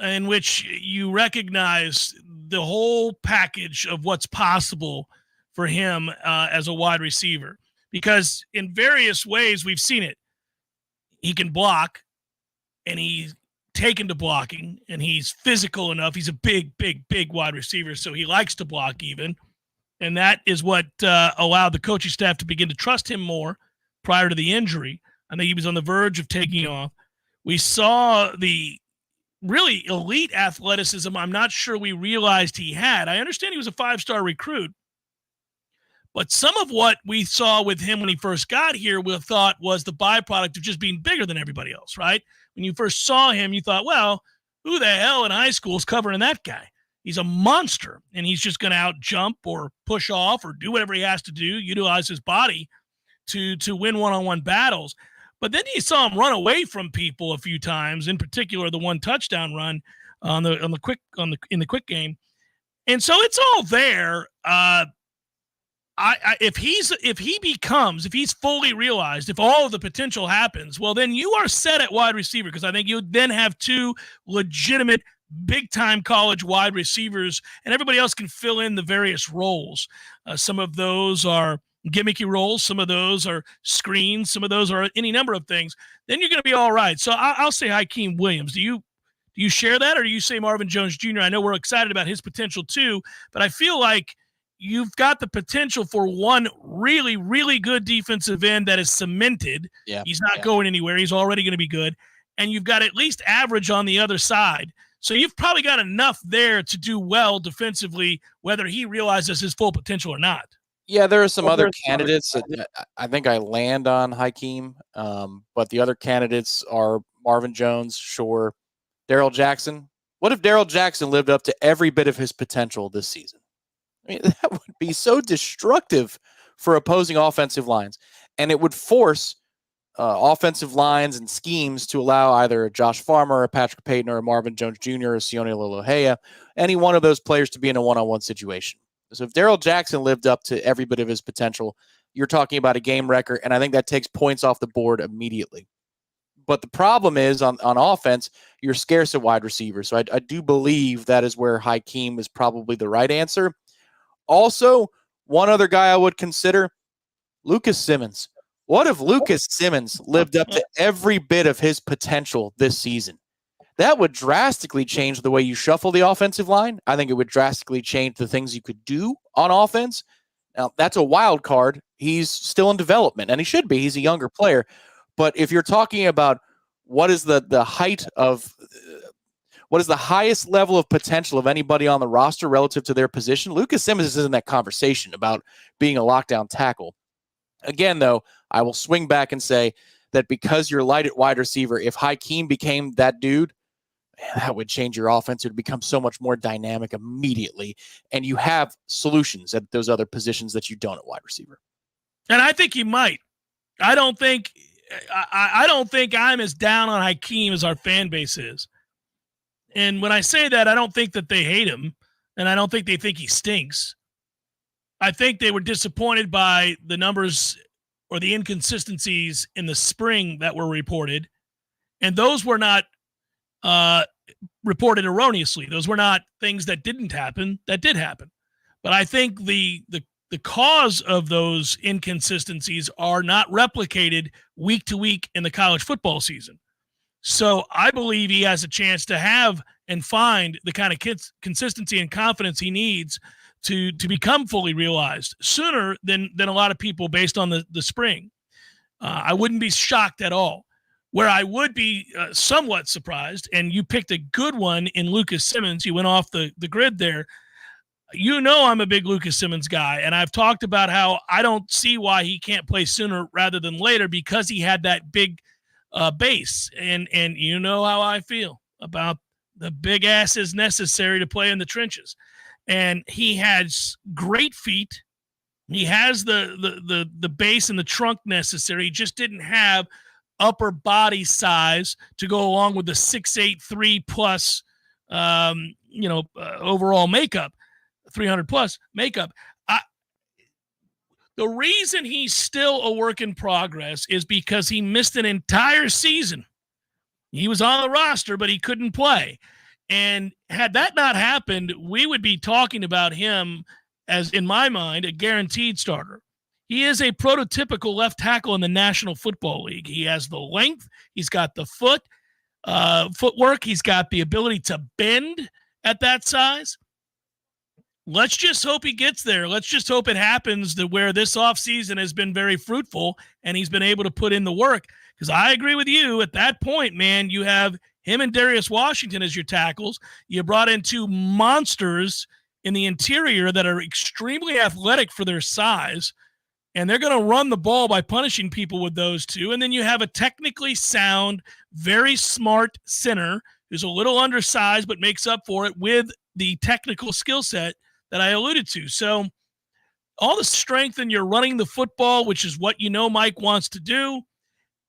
in which you recognize the whole package of what's possible for him as a wide receiver. Because in various ways, we've seen it. He can block, and he's taken to blocking, and he's physical enough. He's a big wide receiver, so he likes to block even. And that is what allowed the coaching staff to begin to trust him more prior to the injury. I think he was on the verge of taking off. We saw the really elite athleticism I'm not sure we realized he had. I understand he was a 5-star recruit, but some of what we saw with him when he first got here we thought was the byproduct of just being bigger than everybody else, right? When you first saw him, you thought, well, who the hell in high school is covering that guy? He's a monster, and he's just going to out-jump or push off or do whatever he has to do, utilize his body to win one-on-one battles. But then you saw him run away from people a few times, in particular the one touchdown run in the quick game. And so it's all there. If he's fully realized, if all of the potential happens, well, then you are set at wide receiver, because I think you then have two legitimate big-time college wide receivers, and everybody else can fill in the various roles. Some of those are gimmicky roles. Some of those are screens. Some of those are any number of things. Then you're going to be all right. So I'll say Hakeem Williams. Do you share that, or do you say Marvin Jones Jr.? I know we're excited about his potential too, but I feel like you've got the potential for one really, really good defensive end that is cemented. Yeah. He's not going anywhere. He's already going to be good. And you've got at least average on the other side. So you've probably got enough there to do well defensively, whether he realizes his full potential or not. Yeah, there are some other candidates that I think I land on Hakeem, but the other candidates are Marvin Jones, sure. Darrell Jackson. What if Darrell Jackson lived up to every bit of his potential this season? I mean, that would be so destructive for opposing offensive lines, and it would force offensive lines and schemes to allow either a Josh Farmer, a Patrick Payton, or a Marvin Jones Jr., or Sione Lolohea, any one of those players to be in a one-on-one situation. So if Darrell Jackson lived up to every bit of his potential, you're talking about a game record, and I think that takes points off the board immediately. But the problem is on offense, you're scarce at wide receiver. So I do believe that is where Hakeem is probably the right answer. Also, one other guy I would consider, Lucas Simmons. What if Lucas Simmons lived up to every bit of his potential this season? That would drastically change the way you shuffle the offensive line. I think it would drastically change the things you could do on offense. Now, that's a wild card. He's still in development, and he should be. He's a younger player. But if you're talking about what is the height of what is the highest level of potential of anybody on the roster relative to their position, Lucas Simmons is in that conversation about being a lockdown tackle. Again, though, I will swing back and say that because you're light at wide receiver, if Hakeem became that dude, man, that would change your offense. It would become so much more dynamic immediately, and you have solutions at those other positions that you don't at wide receiver. And I think he might. I don't think I'm as down on Hakeem as our fan base is. And when I say that, I don't think that they hate him, and I don't think they think he stinks. I think they were disappointed by the numbers or the inconsistencies in the spring that were reported, and those were not reported erroneously. Those were not things that didn't happen. That did happen. But I think the cause of those inconsistencies are not replicated week to week in the college football season. So I believe he has a chance to have and find the kind of consistency and confidence he needs to become fully realized sooner than a lot of people based on the spring. I wouldn't be shocked at all. Where I would be somewhat surprised, and you picked a good one in Lucas Simmons. You went off the grid there. You know I'm a big Lucas Simmons guy, and I've talked about how I don't see why he can't play sooner rather than later because he had that big base. And you know how I feel about the big asses necessary to play in the trenches. And he has great feet. He has the base and the trunk necessary. He just didn't have upper body size to go along with the 6'8", 3+ overall makeup, 300 plus makeup. The reason he's still a work in progress is because he missed an entire season. He was on the roster, but he couldn't play. And had that not happened, we would be talking about him as, in my mind, a guaranteed starter. He is a prototypical left tackle in the National Football League. He has the length. He's got the footwork. He's got the ability to bend at that size. Let's just hope he gets there. Let's just hope it happens to where this offseason has been very fruitful and he's been able to put in the work. Because I agree with you. At that point, man, you have him and Darius Washington as your tackles. You brought in two monsters in the interior that are extremely athletic for their size. And they're going to run the ball by punishing people with those two. And then you have a technically sound, very smart center who's a little undersized but makes up for it with the technical skill set that I alluded to. So all the strength in your running the football, which is what you know Mike wants to do,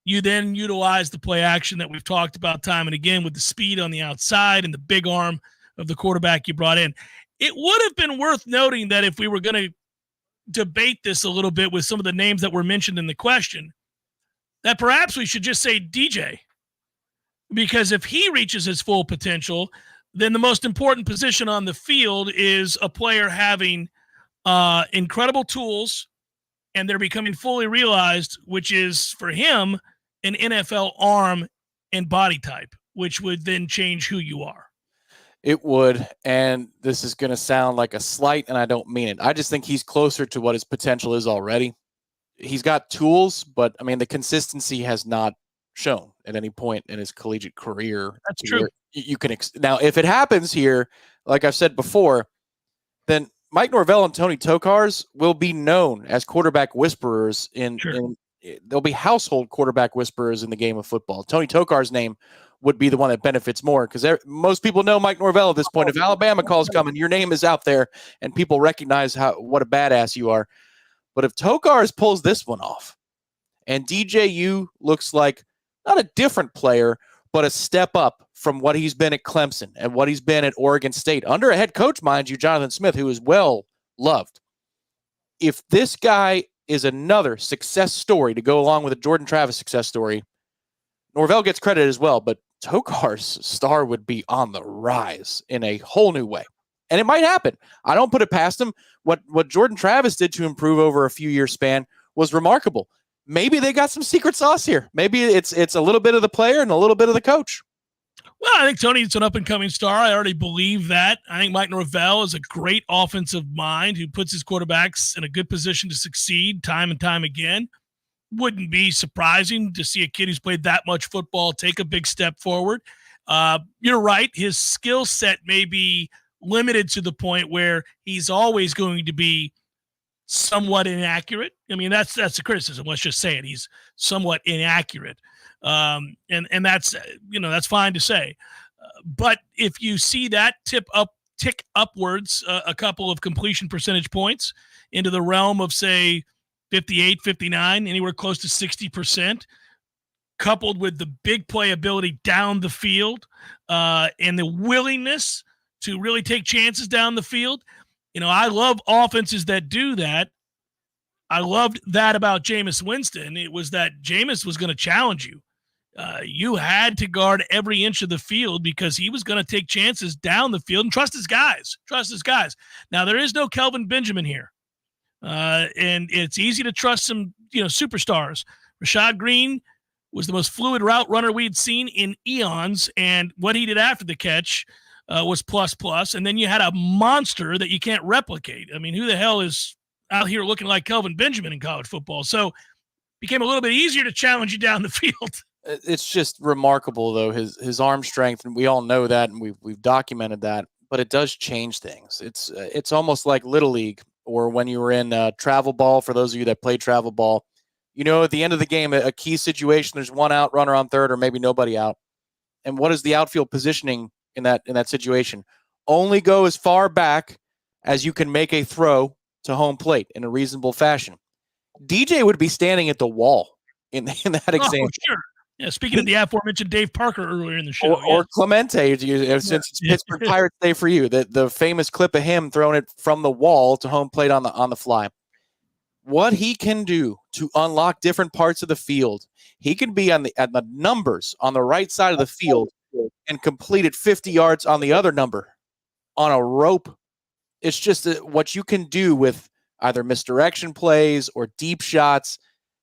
You then utilize the play action that we've talked about time and again with the speed on the outside and the big arm of the quarterback you brought in. It would have been worth noting that if we were going to debate this a little bit with some of the names that were mentioned in the question, that perhaps we should just say DJ. Because if he reaches his full potential, then the most important position on the field is a player having incredible tools, and they're becoming fully realized, which is for him an NFL arm and body type, which would then change who you are. It would, and this is going to sound like a slight, and I don't mean it. I just think he's closer to what his potential is already. He's got tools, but, I mean, the consistency has not shown at any point in his collegiate career. That's true. You can now, if it happens here, like I've said before, then Mike Norvell and Tony Tokars will be known as quarterback whisperers they'll be household quarterback whisperers in the game of football. Tony Tokars' name would be the one that benefits more because most people know Mike Norvell at this point. If Alabama calls coming, your name is out there and people recognize what a badass you are. But if Tokars pulls this one off and DJU looks like not a different player, but a step up from what he's been at Clemson and what he's been at Oregon State under a head coach, mind you, Jonathan Smith, who is well loved. If this guy is another success story to go along with a Jordan Travis success story, Norvell gets credit as well, but Tokars' star would be on the rise in a whole new way. And it might happen. I don't put it past him. What Jordan Travis did to improve over a few year span was remarkable. Maybe they got some secret sauce here. Maybe it's a little bit of the player and a little bit of the coach. Well, I think Tony's an up-and-coming star. I already believe that. I think Mike Norvell is a great offensive mind who puts his quarterbacks in a good position to succeed time and time again. Wouldn't be surprising to see a kid who's played that much football take a big step forward. You're right. His skill set may be limited to the point where he's always going to be somewhat inaccurate. I mean, that's the criticism. Let's just say it. He's somewhat inaccurate. And that's, that's fine to say. But if you see that tick upwards a couple of completion percentage points into the realm of, say, 58, 59, anywhere close to 60%, coupled with the big playability down the field and the willingness to really take chances down the field. I love offenses that do that. I loved that about Jameis Winston. It was that Jameis was going to challenge you. You had to guard every inch of the field because he was going to take chances down the field and trust his guys. Now, there is no Kelvin Benjamin here. And it's easy to trust some, superstars. Rashad Green was the most fluid route runner we'd seen in eons, and what he did after the catch was plus. And then you had a monster that you can't replicate. I mean, who the hell is out here looking like Kelvin Benjamin in college football? So it became a little bit easier to challenge you down the field. It's just remarkable, though, his arm strength, and we all know that, and we've documented that. But it does change things. It's almost like Little League, or when you were in travel ball. For those of you that play travel ball, at the end of the game, a key situation, there's one out, runner on third, or maybe nobody out. And what is the outfield positioning in that situation? Only go as far back as you can make a throw to home plate in a reasonable fashion. DJ would be standing at the wall in that example. Oh, sure. Yeah, speaking of the aforementioned Dave Parker earlier in the show. Or Clemente, since it's Pittsburgh Pirates Day for you, the famous clip of him throwing it from the wall to home plate on the fly. What he can do to unlock different parts of the field, he can be at the numbers on the right side of the field and complete it 50 yards on the other number on a rope. It's just what you can do with either misdirection plays or deep shots.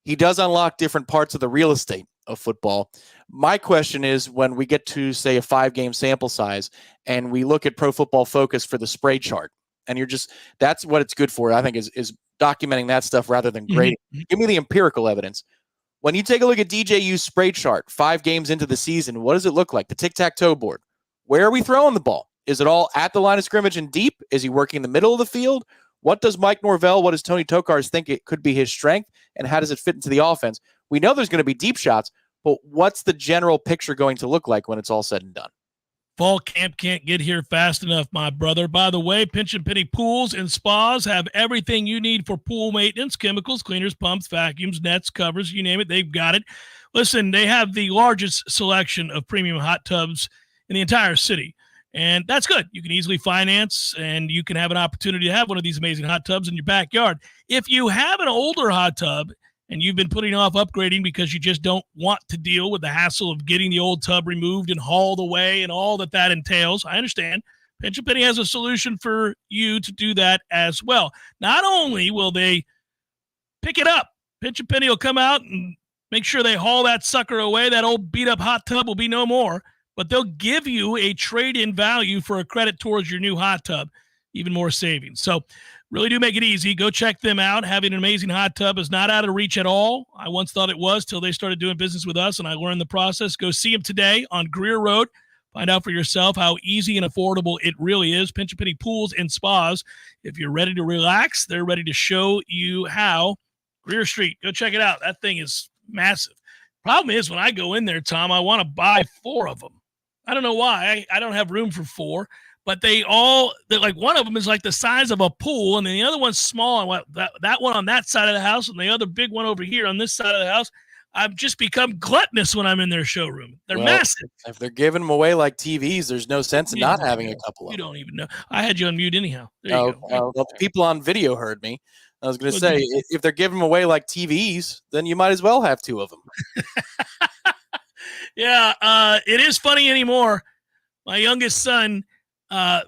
He does unlock different parts of the real estate of football. My question is, when we get to, say, a 5-game sample size and we look at Pro Football Focus for the spray chart, and that's what it's good for, I think, is documenting that stuff rather than grading. Mm-hmm. Give me the empirical evidence. When you take a look at DJU's spray chart 5 games into the season, what does it look like? The tic-tac-toe board. Where are we throwing the ball? Is it all at the line of scrimmage and deep? Is he working in the middle of the field? What does Mike Norvell, what does Tony Tokars think it could be his strength, and how does it fit into the offense? We know there's going to be deep shots, but what's the general picture going to look like when it's all said and done? Fall camp can't get here fast enough, my brother. By the way, Pinch and Penny Pools and Spas have everything you need for pool maintenance: chemicals, cleaners, pumps, vacuums, nets, covers, you name it, they've got it. Listen, they have the largest selection of premium hot tubs in the entire city, and that's good. You can easily finance, and you can have an opportunity to have one of these amazing hot tubs in your backyard. If you have an older hot tub and you've been putting off upgrading because you just don't want to deal with the hassle of getting the old tub removed and hauled away and all that entails, I understand. Pinch and Penny has a solution for you to do that as well. Not only will they pick it up, Pinch and Penny will come out and make sure they haul that sucker away. That old beat-up hot tub will be no more, but they'll give you a trade-in value for a credit towards your new hot tub, even more savings. So really do make it easy. Go check them out. Having an amazing hot tub is not out of reach at all. I once thought it was till they started doing business with us, and I learned the process. Go see them today on Greer Road. Find out for yourself how easy and affordable it really is. Pinch and Penny Pools and Spas. If you're ready to relax, they're ready to show you how. Greer Street. Go check it out. That thing is massive. Problem is, when I go in there, Tom, I want to buy 4 of them. I don't know why. I don't have room for 4. But they're like, one of them is like the size of a pool, and then the other one's small. And that one on that side of the house, and the other big one over here on this side of the house. I've just become gluttonous when I'm in their showroom. They're massive. If they're giving them away like TVs, there's no sense in not having a couple of them. You don't even know. I had you on mute anyhow. There you go. Well, people on video heard me. I was going to say, if they're giving them away like TVs, then you might as well have 2 of them. Yeah, it is funny anymore. My youngest son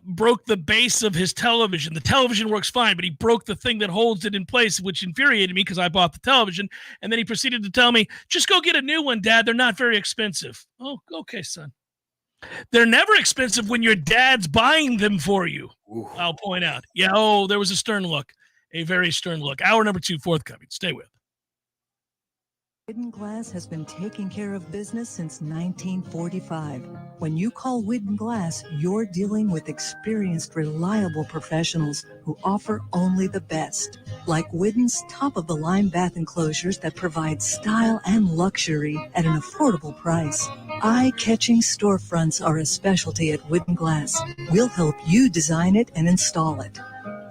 broke the base of his television. The television works fine, but he broke the thing that holds it in place, which infuriated me because I bought the television. And then he proceeded to tell me, just go get a new one, Dad. They're not very expensive. Oh, okay, son. They're never expensive when your dad's buying them for you. Ooh. I'll point out. Yeah, there was a stern look, a very stern look. Hour number 2 forthcoming. Stay with. Widden Glass has been taking care of business since 1945. When you call Widden Glass, you're dealing with experienced, reliable professionals who offer only the best. Like Widden's top-of-the-line bath enclosures that provide style and luxury at an affordable price. Eye-catching storefronts are a specialty at Widden Glass. We'll help you design it and install it.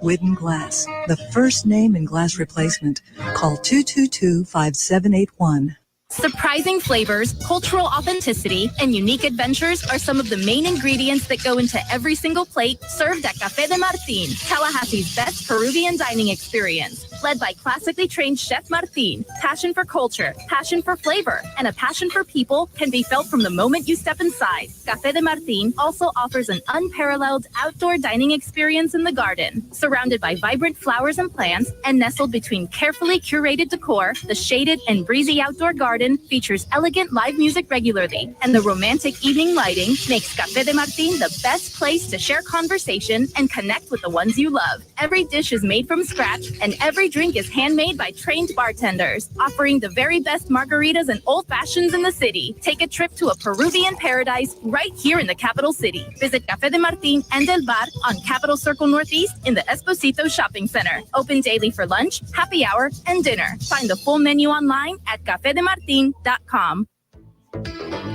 Widden Glass, the first name in glass replacement. Call 222-5781. Surprising flavors, cultural authenticity, and unique adventures are some of the main ingredients that go into every single plate served at Café de Martín, Tallahassee's best Peruvian dining experience. Led by classically trained Chef Martín, passion for culture, passion for flavor, and a passion for people can be felt from the moment you step inside. Café de Martín also offers an unparalleled outdoor dining experience in the garden. Surrounded by vibrant flowers and plants and nestled between carefully curated decor, the shaded and breezy outdoor garden features elegant live music regularly, and the romantic evening lighting makes Café de Martín the best place to share conversation and connect with the ones you love. Every dish is made from scratch, and every drink is handmade by trained bartenders, offering the very best margaritas and old fashions in the city. Take a trip to a Peruvian paradise right here in the capital city. Visit Café de Martín and El Bar on Capitol Circle Northeast in the Esposito Shopping Center. Open daily for lunch, happy hour, and dinner. Find the full menu online at cafedemartin.com.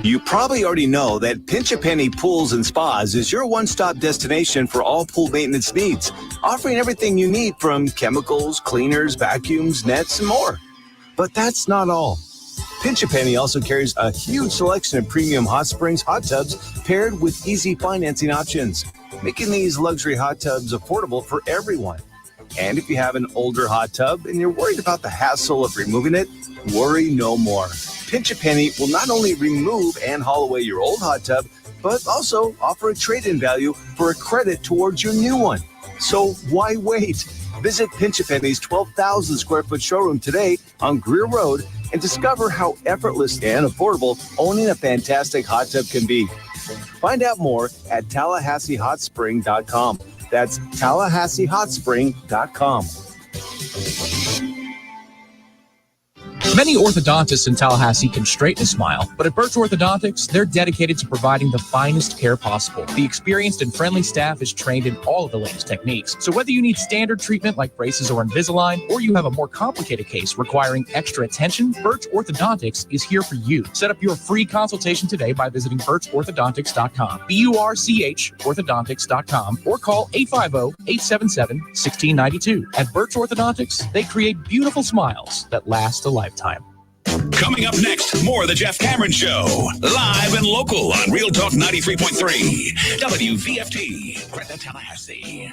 You probably already know that Pinch a Penny Pools and Spas is your one-stop destination for all pool maintenance needs, offering everything you need from chemicals, cleaners, vacuums, nets, and more. But that's not all. Pinch a Penny also carries a huge selection of premium hot springs hot tubs paired with easy financing options, making these luxury hot tubs affordable for everyone. And if you have an older hot tub and you're worried about the hassle of removing it, worry no more. Pinch a Penny will not only remove and haul away your old hot tub, but also offer a trade-in value for a credit towards your new one. So why wait? Visit Pinch a Penny's 12,000 square foot showroom today on Greer Road and discover how effortless and affordable owning a fantastic hot tub can be. Find out more at TallahasseeHotSpring.com. That's TallahasseeHotSpring.com. Many orthodontists in Tallahassee can straighten a smile, but at Birch Orthodontics, they're dedicated to providing the finest care possible. The experienced and friendly staff is trained in all of the latest techniques. So whether you need standard treatment like braces or Invisalign, or you have a more complicated case requiring extra attention, Birch Orthodontics is here for you. Set up your free consultation today by visiting birchorthodontics.com, BURCH orthodontics.com, or call 850-877-1692. At Birch Orthodontics, they create beautiful smiles that last a lifetime. Coming up next, more of the Jeff Cameron Show. Live and local on Real Talk 93.3. WVFT. Greta, Tallahassee.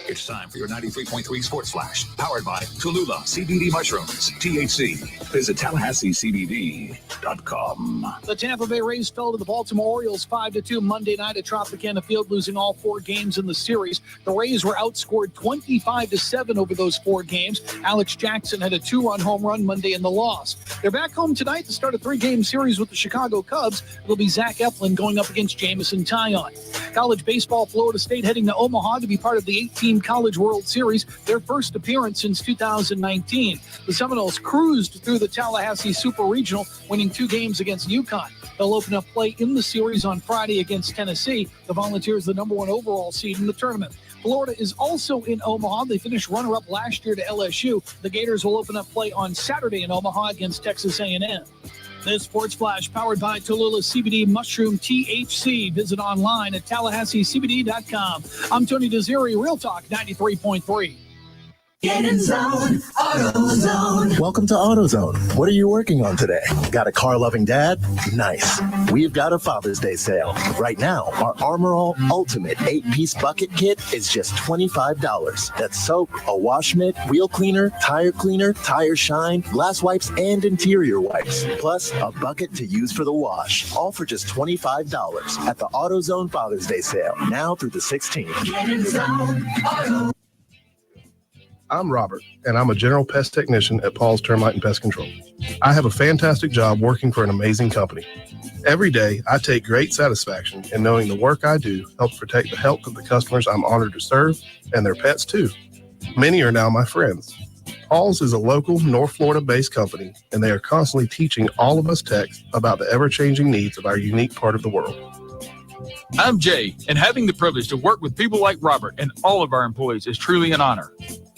It's time for your 93.3 Sports Flash, powered by Tallulah CBD Mushrooms, THC. Visit TallahasseeCBD.com. The Tampa Bay Rays fell to the Baltimore Orioles 5-2 Monday night at Tropicana Field, losing all 4 games in the series. The Rays were outscored 25-7 over those 4 games. Alex Jackson had a 2-run home run Monday in the loss. They're back home tonight to start a 3-game series with the Chicago Cubs. It'll be Zach Eflin going up against Jamison Taillon. College baseball, Florida State heading to Omaha to be part of the 18 College World Series, their first appearance since 2019. The Seminoles cruised through the Tallahassee Super Regional, winning 2 games against UConn. They'll open up play in the series on Friday against Tennessee. The Volunteers, the number 1 overall seed in the tournament. Florida is also in Omaha. They finished runner-up last year to LSU. The Gators will open up play on Saturday in Omaha against Texas A&M. This Sports Flash powered by Tallulah CBD Mushroom THC. Visit online at TallahasseeCBD.com. I'm Tony Desiri, Real Talk 93.3. Get in zone, AutoZone. Welcome to AutoZone. What are you working on today? Got a car-loving dad? Nice. We've got a Father's Day sale. Right now, our Armor All Ultimate 8-piece bucket kit is just $25. That's soap, a wash mitt, wheel cleaner, tire shine, glass wipes, and interior wipes. Plus, a bucket to use for the wash. All for just $25 at the AutoZone Father's Day sale. Now through the 16th. Get in zone, Auto. I'm Robert, and I'm a general pest technician at Paul's Termite and Pest Control. I have a fantastic job working for an amazing company. Every day, I take great satisfaction in knowing the work I do helps protect the health of the customers I'm honored to serve, and their pets too. Many are now my friends. Paul's is a local North Florida-based company, and they are constantly teaching all of us techs about the ever-changing needs of our unique part of the world. I'm Jay, and having the privilege to work with people like Robert and all of our employees is truly an honor.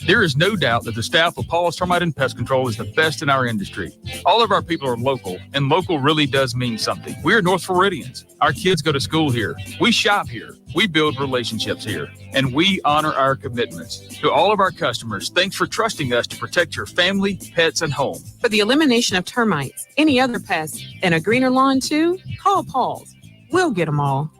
There is no doubt that the staff of Paul's Termite and Pest Control is the best in our industry. All of our people are local, and local really does mean something. We're North Floridians. Our kids go to school here. We shop here. We build relationships here, and we honor our commitments. To all of our customers, thanks for trusting us to protect your family, pets, and home. For the elimination of termites, any other pests, and a greener lawn too, call Paul's. We'll get them all.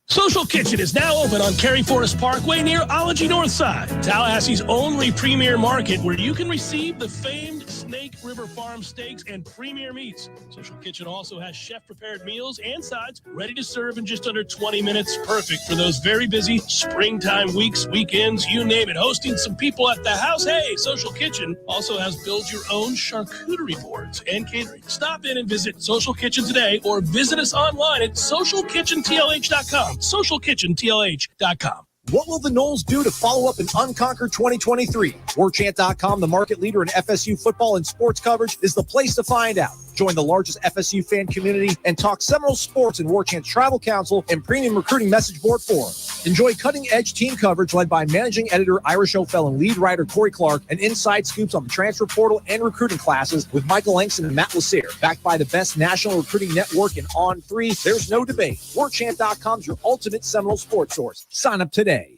Social Kitchen is now open on Cary Forest Parkway near Ology Northside, Tallahassee's only premier market where you can receive the famed Snake River Farm steaks and premier meats. Social Kitchen also has chef-prepared meals and sides ready to serve in just under 20 minutes. Perfect for those very busy springtime weeks, weekends, you name it. Hosting some people at the house. Hey, Social Kitchen also has build-your-own charcuterie boards and catering. Stop in and visit Social Kitchen today or visit us online at socialkitchentlh.com. socialkitchentlh.com. What will the Noles do to follow up an unconquered 2023? Warchant.com, the market leader in FSU football and sports coverage, is the place to find out. Join the largest FSU fan community and talk Seminole sports in Warchant's Travel Council and premium recruiting message board forum. Enjoy cutting-edge team coverage led by managing editor Irish O'Fell and lead writer Corey Clark, and inside scoops on the transfer portal and recruiting classes with Michael Langston and Matt Lassere. Backed by the best national recruiting network in On3, there's no debate. Warchant.com's your ultimate Seminole sports source. Sign up today.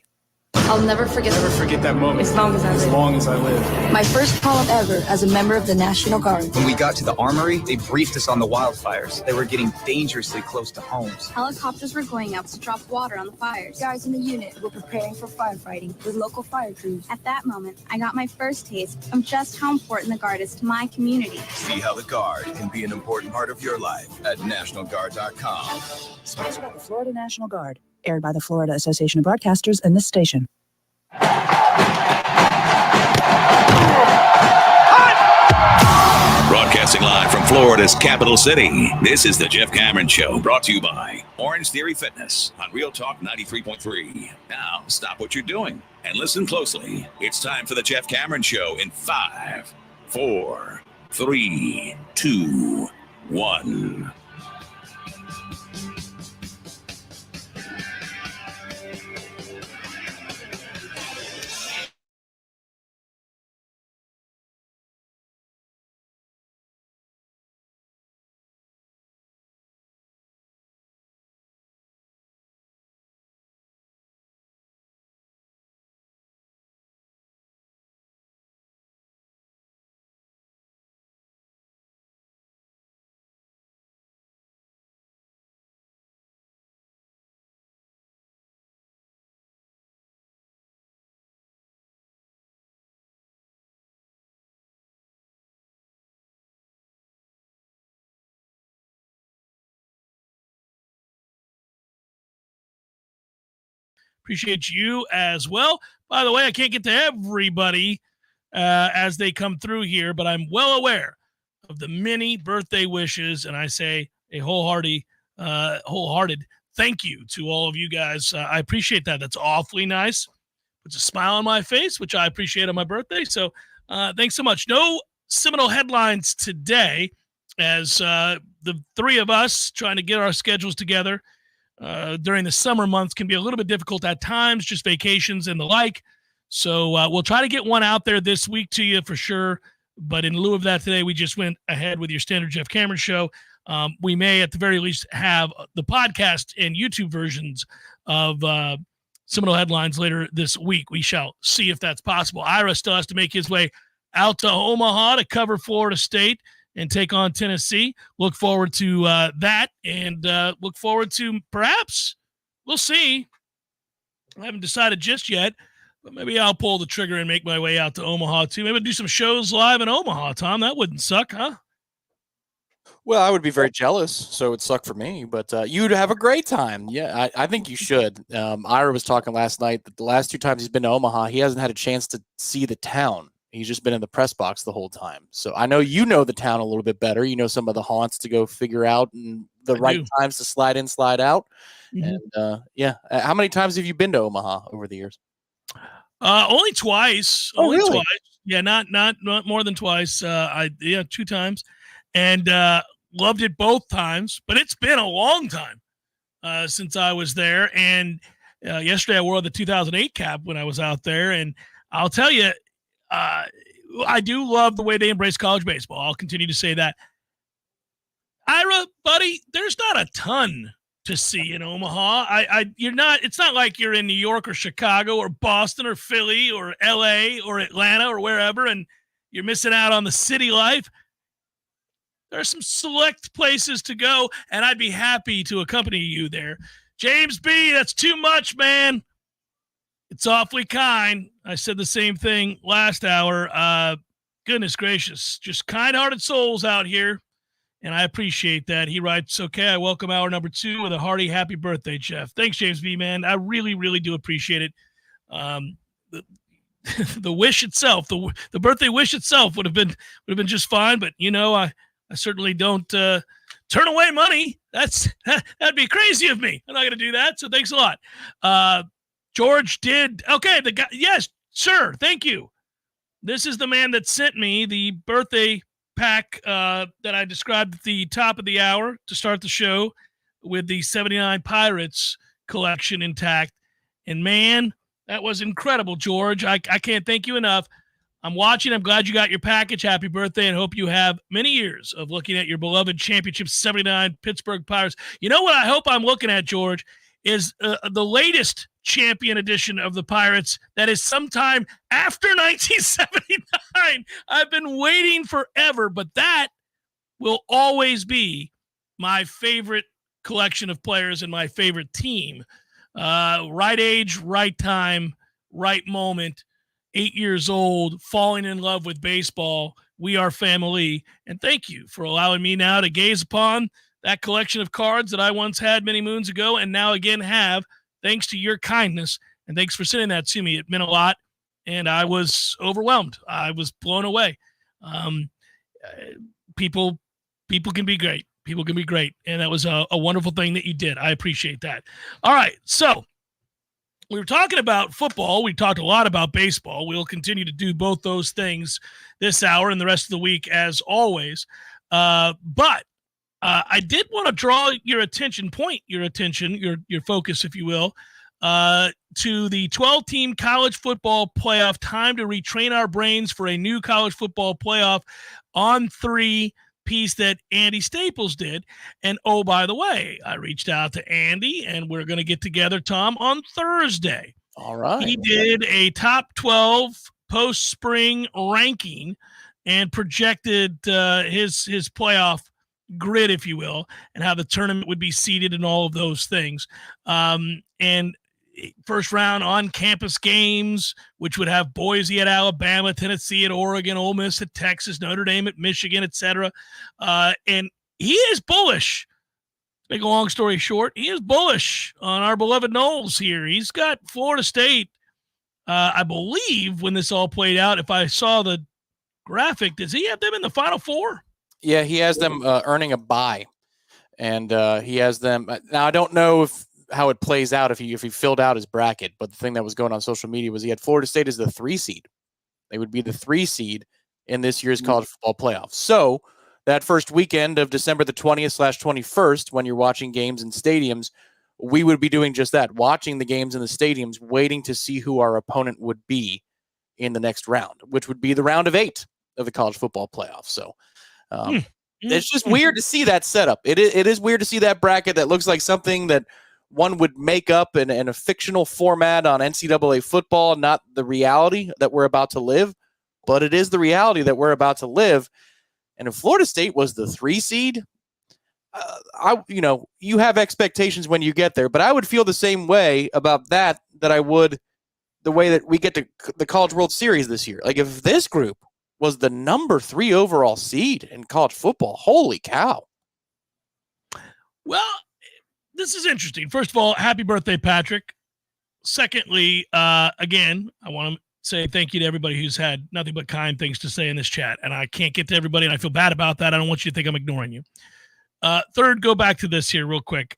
I'll never forget that moment. As long as I live. As long as I live. My first call ever as a member of the National Guard. When we got to the armory, they briefed us on the wildfires. They were getting dangerously close to homes. Helicopters were going out to drop water on the fires. Guys in the unit were preparing for firefighting with local fire crews. At that moment, I got my first taste of just how important the Guard is to my community. See how the Guard can be an important part of your life at NationalGuard.com. Sponsored by the Florida National Guard. Aired by the Florida Association of Broadcasters and this station. Broadcasting live from Florida's capital city, this is the Jeff Cameron Show, brought to you by Orange Theory Fitness on Real Talk 93.3. Now, stop what you're doing and listen closely. It's time for the Jeff Cameron Show in 5, 4, 3, 2, 1. Appreciate you as well. By the way, I can't get to everybody as they come through here, but I'm well aware of the many birthday wishes, and I say a wholehearted thank you to all of you guys. I appreciate that. That's awfully nice. Puts a smile on my face, which I appreciate on my birthday. So thanks so much. No Seminole headlines today, as the three of us trying to get our schedules together during the summer months can be a little bit difficult at times, just vacations and the like. So we'll try to get one out there this week to you for sure. But in lieu of that today, we just went ahead with your standard Jeff Cameron Show. We may at the very least have the podcast and YouTube versions of Seminole headlines later this week. We shall see if that's possible. Ira still has to make his way out to Omaha to cover Florida State and take on Tennessee. Look forward to that, and look forward to perhaps, we'll see. I haven't decided just yet, but maybe I'll pull the trigger and make my way out to Omaha too. Maybe do some shows live in Omaha, Tom. That wouldn't suck, huh? Well, I would be very jealous, so it would suck for me, but you'd have a great time. Yeah, I think you should. Ira was talking last night that the last 2 times he's been to Omaha, he hasn't had a chance to see the town. He's just been in the press box the whole time. So I know you know the town a little bit better. You know some of the haunts to go figure out and the right times to slide in, slide out. Mm-hmm. And yeah, how many times have you been to Omaha over the years? Only twice. Oh, only really? Twice. Yeah, not more than twice. 2 times, and loved it both times. But it's been a long time since I was there. And yesterday I wore the 2008 cap when I was out there, and I'll tell you. I do love the way they embrace college baseball. I'll continue to say that. Ira, buddy, there's not a ton to see in Omaha. It's not like you're in New York or Chicago or Boston or Philly or LA or Atlanta or wherever, and you're missing out on the city life. There are some select places to go, and I'd be happy to accompany you there. James B., that's too much, man. It's awfully kind. I said the same thing last hour. Goodness gracious. Just kind-hearted souls out here, and I appreciate that. He writes, okay, I welcome hour number 2 with a hearty happy birthday, Jeff. Thanks, James B., man. I really, really do appreciate it. The wish itself, the birthday wish itself would have been just fine, but, I certainly don't turn away money. That'd be crazy of me. I'm not going to do that, so thanks a lot. George did. Okay, the guy. Yes, sir. Thank you. This is the man that sent me the birthday pack that I described at the top of the hour to start the show with the 79 Pirates collection intact. And, man, that was incredible, George. I can't thank you enough. I'm watching. I'm glad you got your package. Happy birthday, and hope you have many years of looking at your beloved championship 79 Pittsburgh Pirates. You know what I hope I'm looking at, George, is the latest champion edition of the Pirates that is sometime after 1979. I've been waiting forever, but that will always be my favorite collection of players and my favorite team. Right age, right time, right moment, 8 years old, falling in love with baseball. We are family, and thank you for allowing me now to gaze upon that collection of cards that I once had many moons ago and now again have, thanks to your kindness, and thanks for sending that to me. It meant a lot, and I was overwhelmed. I was blown away. people can be great. People can be great. And that was a wonderful thing that you did. I appreciate that. All right. So we were talking about football. We talked a lot about baseball. We'll continue to do both those things this hour and the rest of the week as always. But I did want to draw your attention, your focus, if you will, to the 12-team college football playoff. Time to retrain our brains for a new college football playoff on 3 piece that Andy Staples did. And oh, by the way, I reached out to Andy, and we're going to get together, Tom, on Thursday. All right. He did a top 12 post-spring ranking and projected his playoff grid, if you will, and how the tournament would be seeded and all of those things. And first round on-campus games, which would have Boise at Alabama, Tennessee at Oregon, Ole Miss at Texas, Notre Dame at Michigan, etc. And he is bullish. To make a long story short, he is bullish on our beloved Noles here. He's got Florida State, I believe, when this all played out, if I saw the graphic, does he have them in the Final Four? Yeah, he has them earning a bye. And he has them – now, I don't know how it plays out if he filled out his bracket, but the thing that was going on social media was he had Florida State as the 3 seed. They would be the 3 seed in this year's college football playoff. So that first weekend of December the 20th/21st, when you're watching games in stadiums, we would be doing just that, watching the games in the stadiums, waiting to see who our opponent would be in the next round, which would be the round of 8 of the college football playoff. So it's just weird to see that setup. It is weird to see that bracket that looks like something that one would make up in a fictional format on NCAA football, not the reality that we're about to live, but it is the reality that we're about to live. And if Florida State was the 3 seed, you have expectations when you get there, but I would feel the same way about that I would the way that we get to the College World Series this year. Like if this group was the number 3 overall seed in college football, holy cow. Well, this is interesting. First of all, happy birthday, Patrick. Secondly, again, I want to say thank you to everybody who's had nothing but kind things to say in this chat. And I can't get to everybody, and I feel bad about that. I don't want you to think I'm ignoring you. Third, go back to this here real quick.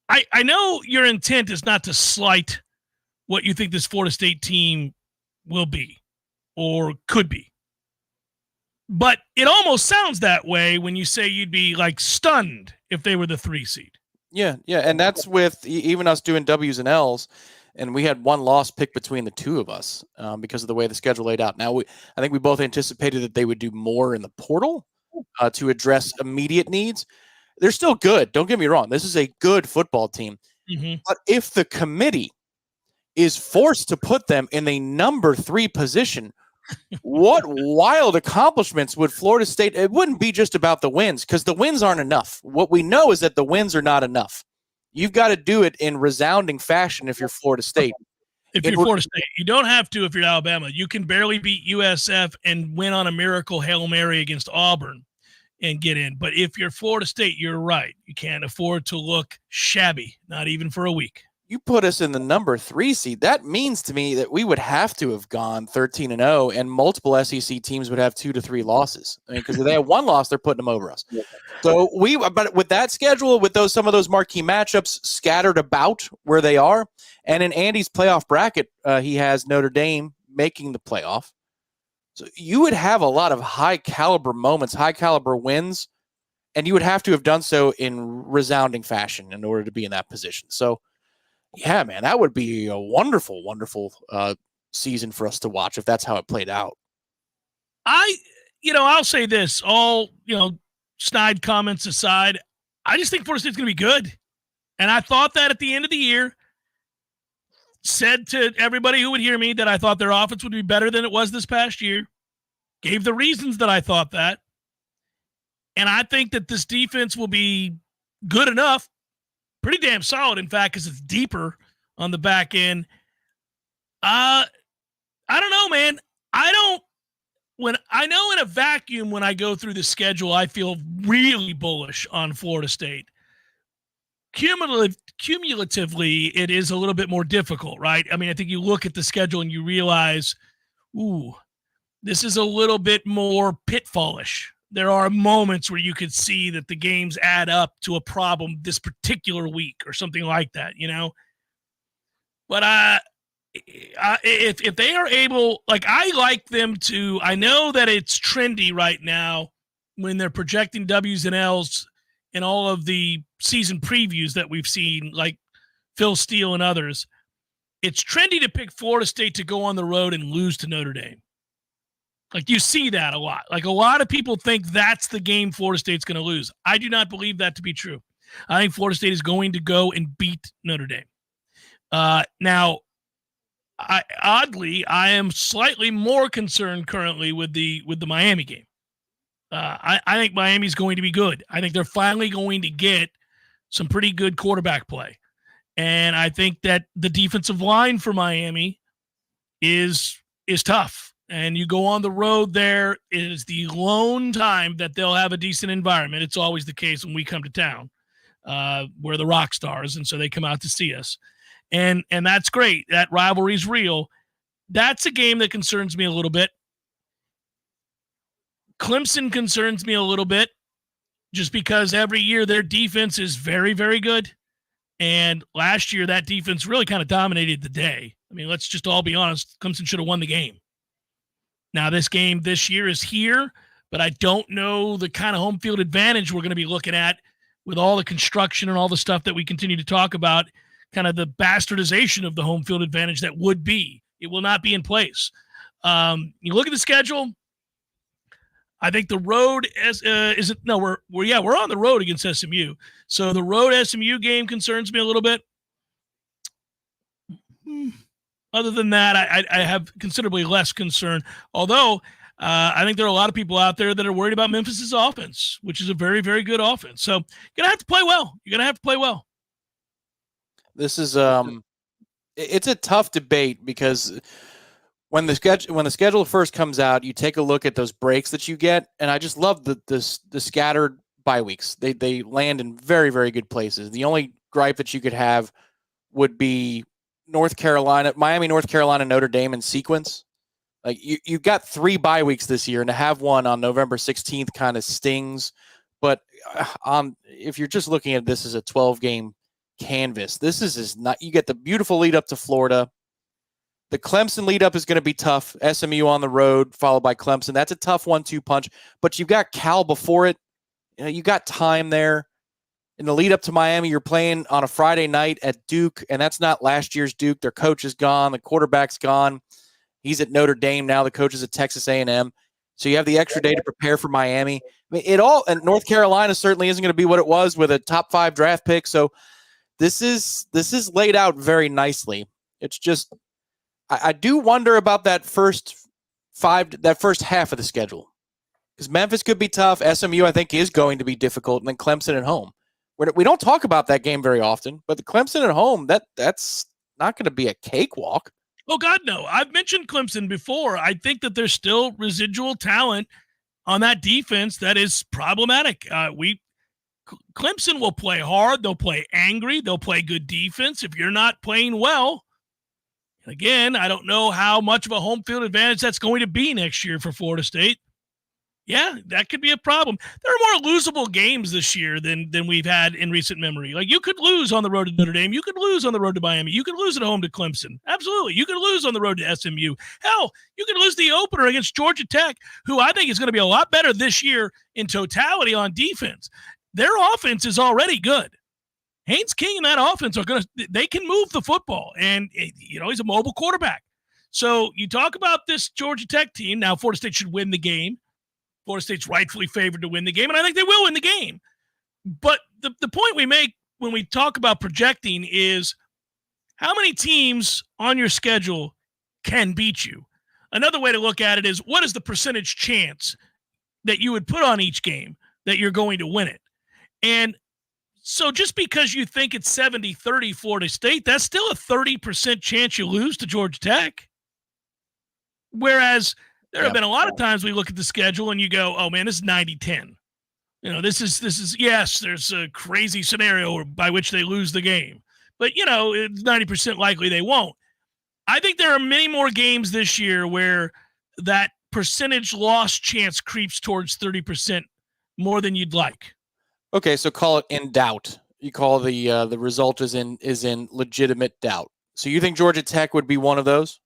I know your intent is not to slight what you think this Florida State team will be or could be. But it almost sounds that way when you say you'd be like stunned if they were the 3 seed. Yeah, and that's with even us doing W's and L's, and we had one loss picked between the two of us because of the way the schedule laid out. Now, I think we both anticipated that they would do more in the portal to address immediate needs. They're still good. Don't get me wrong. This is a good football team. Mm-hmm. But if the committee is forced to put them in the number 3 position, what wild accomplishments would Florida State? It wouldn't be just about the wins because the wins aren't enough. What we know is that the wins are not enough. You've got to do it in resounding fashion if you're Florida State. If you're Florida State, you don't have to if you're Alabama. You can barely beat USF and win on a miracle Hail Mary against Auburn and get in. But if you're Florida State, you're right. You can't afford to look shabby, not even for a week. You put us in the number 3 seed. That means to me that we would have to have gone 13-0, and multiple SEC teams would have 2 to 3 losses. I mean, because if they have 1 loss, they're putting them over us. So but with that schedule, with some of those marquee matchups scattered about where they are, and in Andy's playoff bracket, he has Notre Dame making the playoff. So you would have a lot of high caliber moments, high caliber wins, and you would have to have done so in resounding fashion in order to be in that position. So. Yeah, man, that would be a wonderful, wonderful season for us to watch if that's how it played out. I'll say this, all, snide comments aside, I just think Florida State's going to be good. And I thought that at the end of the year, said to everybody who would hear me that I thought their offense would be better than it was this past year, gave the reasons that I thought that. And I think that this defense will be good enough. Pretty damn solid, in fact, because it's deeper on the back end. I don't know, man. When I know in a vacuum, when I go through the schedule, I feel really bullish on Florida State. Cumulatively, it is a little bit more difficult, right? I mean, I think you look at the schedule and you realize, this is a little bit more pitfallish there are moments where you could see that the games add up to a problem this particular week or something like that, But if they are able, I like them to, I know that it's trendy right now when they're projecting W's and L's in all of the season previews that we've seen, like Phil Steele and others. It's trendy to pick Florida State to go on the road and lose to Notre Dame. You see that a lot. A lot of people think that's the game Florida State's going to lose. I do not believe that to be true. I think Florida State is going to go and beat Notre Dame. Now, I am slightly more concerned currently with the Miami game. I think Miami's going to be good. I think they're finally going to get some pretty good quarterback play. And I think that the defensive line for Miami is tough. And you go on the road there, it is the lone time that they'll have a decent environment. It's always the case when we come to town. We're the rock stars, and so they come out to see us. And that's great. That rivalry's real. That's a game that concerns me a little bit. Clemson concerns me a little bit just because every year their defense is very, very good. And last year that defense really kind of dominated the day. I mean, let's just all be honest. Clemson should have won the game. Now, this game this year is here, but I don't know the kind of home field advantage we're going to be looking at with all the construction and all the stuff that we continue to talk about, kind of the bastardization of the home field advantage that would be. It will not be in place. You look at the schedule. I think the road we're on the road against SMU. So the road SMU game concerns me a little bit. Other than that, I have considerably less concern. Although I think there are a lot of people out there that are worried about Memphis's offense, which is a very, very good offense. So you're gonna have to play well. This is it's a tough debate because when the schedule first comes out, you take a look at those breaks that you get, and I just love the scattered bye weeks. They land in very, very good places. The only gripe that you could have would be Miami, North Carolina, Notre Dame in sequence. You've got 3 bye weeks this year, and to have one on November 16th kind of stings. But if you're just looking at this as a 12-game canvas, this is not. You get the beautiful lead up to Florida. The Clemson lead up is going to be tough. SMU on the road, followed by Clemson. That's a tough 1-2 punch. But you've got Cal before it. You got time there. In the lead up to Miami, you're playing on a Friday night at Duke, and that's not last year's Duke. Their coach is gone. The quarterback's gone. He's at Notre Dame now. The coach is at Texas A&M. So you have the extra day to prepare for Miami. I mean, and North Carolina certainly isn't going to be what it was with a top 5 draft pick. So this is laid out very nicely. It's just I do wonder about that first half of the schedule because Memphis could be tough. SMU I think is going to be difficult, and then Clemson at home. We don't talk about that game very often, but the Clemson at home, that's not going to be a cakewalk. Oh, God, no. I've mentioned Clemson before. I think that there's still residual talent on that defense that is problematic. Clemson will play hard. They'll play angry. They'll play good defense. If you're not playing well, again, I don't know how much of a home field advantage that's going to be next year for Florida State. Yeah, that could be a problem. There are more losable games this year than we've had in recent memory. You could lose on the road to Notre Dame. You could lose on the road to Miami. You could lose at home to Clemson. Absolutely. You could lose on the road to SMU. Hell, you could lose the opener against Georgia Tech, who I think is going to be a lot better this year in totality on defense. Their offense is already good. Haynes King and that offense they can move the football. And, he's a mobile quarterback. So you talk about this Georgia Tech team. Now, Florida State should win the game. Florida State's rightfully favored to win the game, and I think they will win the game. But the point we make when we talk about projecting is how many teams on your schedule can beat you? Another way to look at it is what is the percentage chance that you would put on each game that you're going to win it? And so just because you think it's 70-30 Florida State, that's still a 30% chance you lose to Georgia Tech. Whereas there have been a lot of times we look at the schedule and you go, oh, man, this is 90-10. This is yes, there's a crazy scenario by which they lose the game. But, it's 90% likely they won't. I think there are many more games this year where that percentage loss chance creeps towards 30% more than you'd like. Okay, so call it in doubt. You call the result is in legitimate doubt. So you think Georgia Tech would be one of those?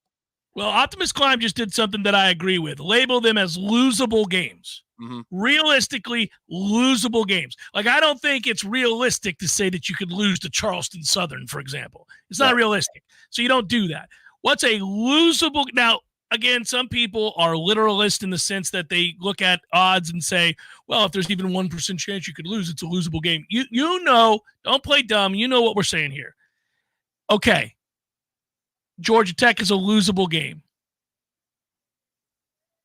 Well, Optimus Climb just did something that I agree with. Label them as losable games. Mm-hmm. Realistically, losable games. Like, I don't think it's realistic to say that you could lose to Charleston Southern, for example. It's not realistic. So you don't do that. What's a losable? Now, again, some people are literalist in the sense that they look at odds and say, well, if there's even 1% chance you could lose, it's a losable game. You know, don't play dumb. You know what we're saying here. Okay. Georgia Tech is a losable game.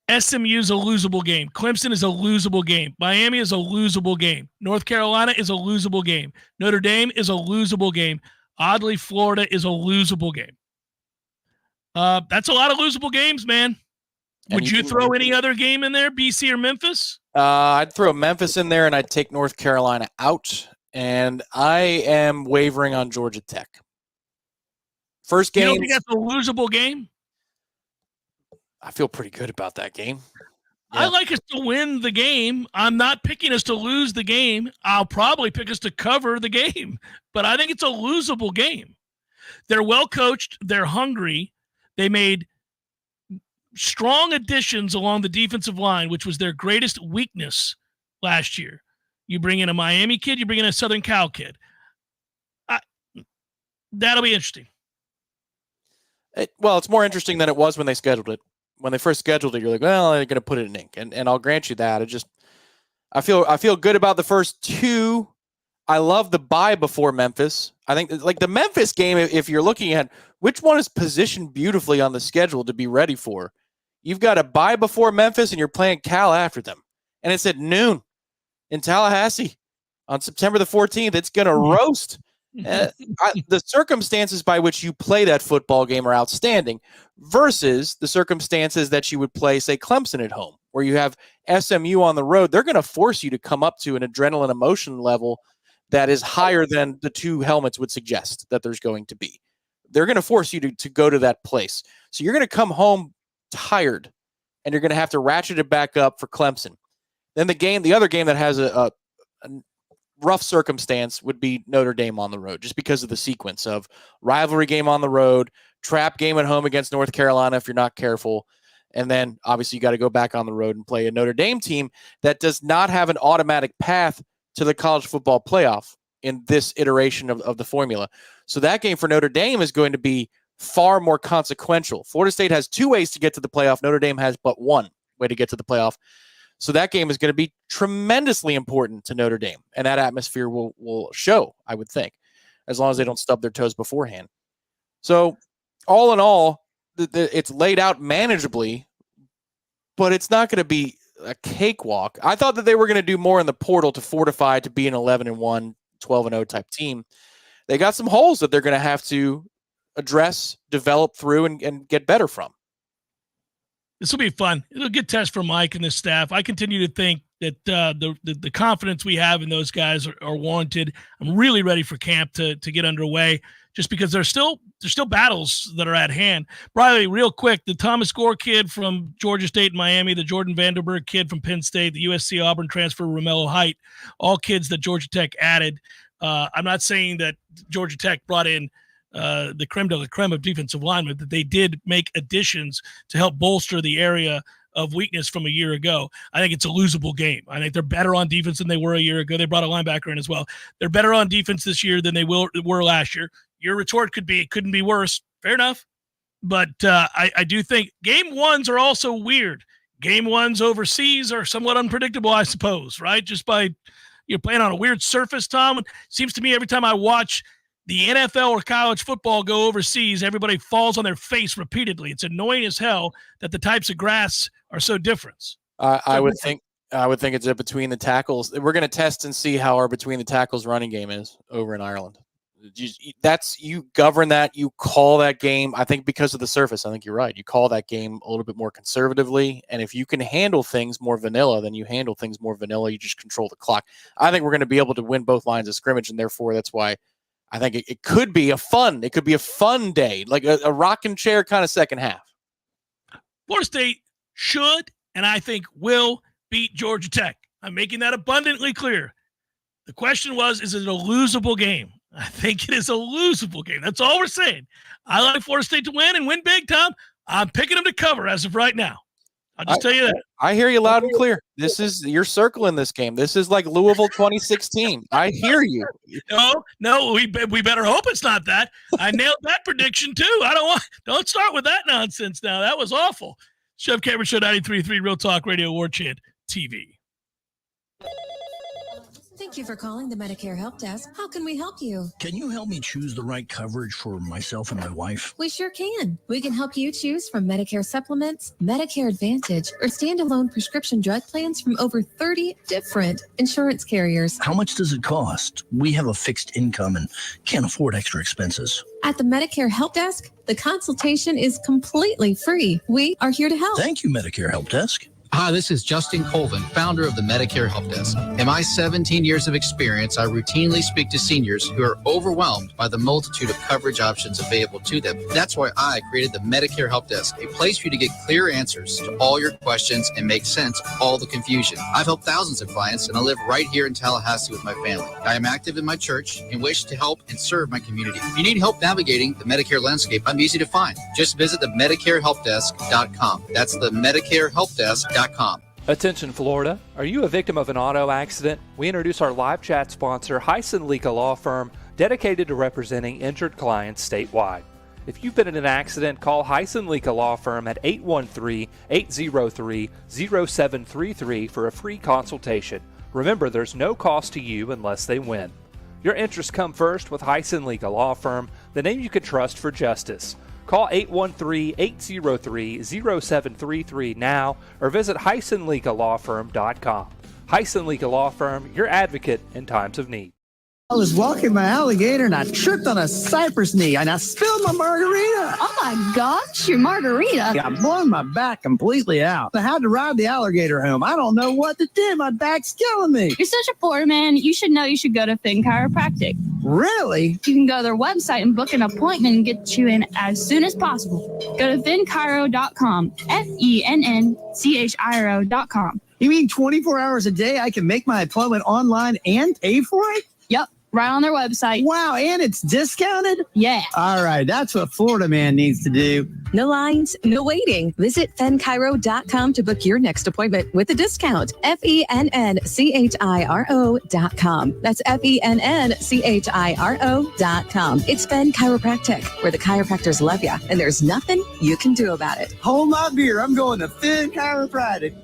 SMU is a losable game. Clemson is a losable game. Miami is a losable game. North Carolina is a losable game. Notre Dame is a losable game. Oddly, Florida is a losable game. That's a lot of losable games, man. Would you throw any other game in there, BC or Memphis? I'd throw Memphis in there, and I'd take North Carolina out. And I am wavering on Georgia Tech. First game. You don't think that's a losable game? I feel pretty good about that game. Yeah. I like us to win the game. I'm not picking us to lose the game. I'll probably pick us to cover the game. But I think it's a losable game. They're well coached. They're hungry. They made strong additions along the defensive line, which was their greatest weakness last year. You bring in a Miami kid, you bring in a Southern Cal kid. That'll be interesting. Well, it's more interesting than it was when they scheduled it. When they first scheduled it, you're like, well, they're going to put it in ink. And I'll grant you that. I feel good about the first two. I love the bye before Memphis. I think like the Memphis game, if you're looking at which one is positioned beautifully on the schedule to be ready for, you've got a bye before Memphis and you're playing Cal after them. And it's at noon in Tallahassee on September the 14th. It's going to roast. The circumstances by which you play that football game are outstanding versus the circumstances that you would play, say, Clemson at home, where you have SMU on the road. They're going to force you to come up to an adrenaline emotion level that is higher than the two helmets would suggest that there's going to be. They're going to force you to go to that place. So you're going to come home tired, and you're going to have to ratchet it back up for Clemson. Then the other game that has a rough circumstance would be Notre Dame on the road, just because of the sequence of rivalry game on the road, trap game at home against North Carolina if you're not careful, and then obviously you got to go back on the road and play a Notre Dame team that does not have an automatic path to the college football playoff in this iteration of the formula. So that game for Notre Dame is going to be far more consequential. Florida State has two ways to get to the playoff. Notre Dame has but one way to get to the playoff. So that game is going to be tremendously important to Notre Dame, and that atmosphere will show, I would think, as long as they don't stub their toes beforehand. So all in all, it's laid out manageably, but it's not going to be a cakewalk. I thought that they were going to do more in the portal to fortify to be an 11-1, 12-0 type team. They got some holes that they're going to have to address, develop through, and get better from. This will be fun. It'll be a good test for Mike and the staff. I continue to think that the confidence we have in those guys are warranted. I'm really ready for camp to get underway, just because there's still battles that are at hand. Briley, real quick, the Thomas Gore kid from Georgia State and Miami, the Jordan Vanderberg kid from Penn State, the USC Auburn transfer Romello Height, all kids that Georgia Tech added. I'm not saying that Georgia Tech brought in the creme de la creme of defensive linemen, that they did make additions to help bolster the area of weakness from a year ago. I think it's a losable game. I think they're better on defense than they were a year ago. They brought a linebacker in as well. They're better on defense this year than they were last year. Your retort could be, it couldn't be worse. Fair enough. But I do think game ones are also weird. Game ones overseas are somewhat unpredictable, I suppose, right? Just by playing on a weird surface, Tom. It seems to me every time I watch the NFL or college football go overseas, everybody falls on their face repeatedly. It's annoying as hell that the types of grass are so different. I would think it's a between the tackles. We're going to test and see how our between the tackles running game is over in Ireland. You govern that. You call that game. I think because of the surface, I think you're right. You call that game a little bit more conservatively. And if you can handle things more vanilla, then you handle things more vanilla. You just control the clock. I think we're going to be able to win both lines of scrimmage, and therefore that's why I think it could be a fun day, like a rocking chair kind of second half. Florida State should and I think will beat Georgia Tech. I'm making that abundantly clear. The question was, is it a losable game? I think it is a losable game. That's all we're saying. I like Florida State to win and win big, Tom. I'm picking them to cover as of right now. I'll just tell you that. I hear you loud and clear. You're circling this game. This is like Louisville 2016. I hear you. No, we better hope it's not that. I nailed that prediction too. Don't start with that nonsense now. That was awful. Chef Cameron Show 93.3 Real Talk Radio Warchant TV. Thank you for calling the Medicare Help Desk. How can we help you? Can you help me choose the right coverage for myself and my wife? We sure can. We can help you choose from Medicare supplements, Medicare Advantage, or standalone prescription drug plans from over 30 different insurance carriers. How much does it cost? We have a fixed income and can't afford extra expenses. At the Medicare Help Desk, the consultation is completely free. We are here to help. Thank you, Medicare Help Desk. Hi, this is Justin Colvin, founder of the Medicare Help Desk. In my 17 years of experience, I routinely speak to seniors who are overwhelmed by the multitude of coverage options available to them. That's why I created the Medicare Help Desk, a place for you to get clear answers to all your questions and make sense of all the confusion. I've helped thousands of clients, and I live right here in Tallahassee with my family. I am active in my church and wish to help and serve my community. If you need help navigating the Medicare landscape, I'm easy to find. Just visit the MedicareHelpDesk.com. That's the MedicareHelpDesk.com. Attention Florida, are you a victim of an auto accident? We introduce our live chat sponsor, Hyson Lika Law Firm, dedicated to representing injured clients statewide. If you've been in an accident, call Hyson Lika Law Firm at 813-803-0733 for a free consultation. Remember, there's no cost to you unless they win. Your interests come first with Hyson Lika Law Firm, the name you can trust for justice. Call 813-803-0733 now or visit HysonLikaLawFirm.com. Hyson Lika Law Firm, your advocate in times of need. I was walking my alligator and I tripped on a cypress knee and I spilled my margarita. Oh my gosh, your margarita. Yeah, I'm blowing my back completely out. I had to ride the alligator home. I don't know what to do. My back's killing me. You're such a poor man. You should know you should go to Finn Chiropractic. Really? You can go to their website and book an appointment and get you in as soon as possible. Go to FinnChiro.com. FENNCHIRO.com. You mean 24 hours a day I can make my appointment online and pay for it? Yep. Right on their website. Wow, and it's discounted? Yeah. All right, that's what Florida man needs to do. No lines, no waiting. Visit FenChiro.com to book your next appointment with a discount. FENNCHIRO.com. That's FENNCHIRO.com. It's Fen Chiropractic, where the chiropractors love you, and there's nothing you can do about it. Hold my beer. I'm going to Finn Chiropractic.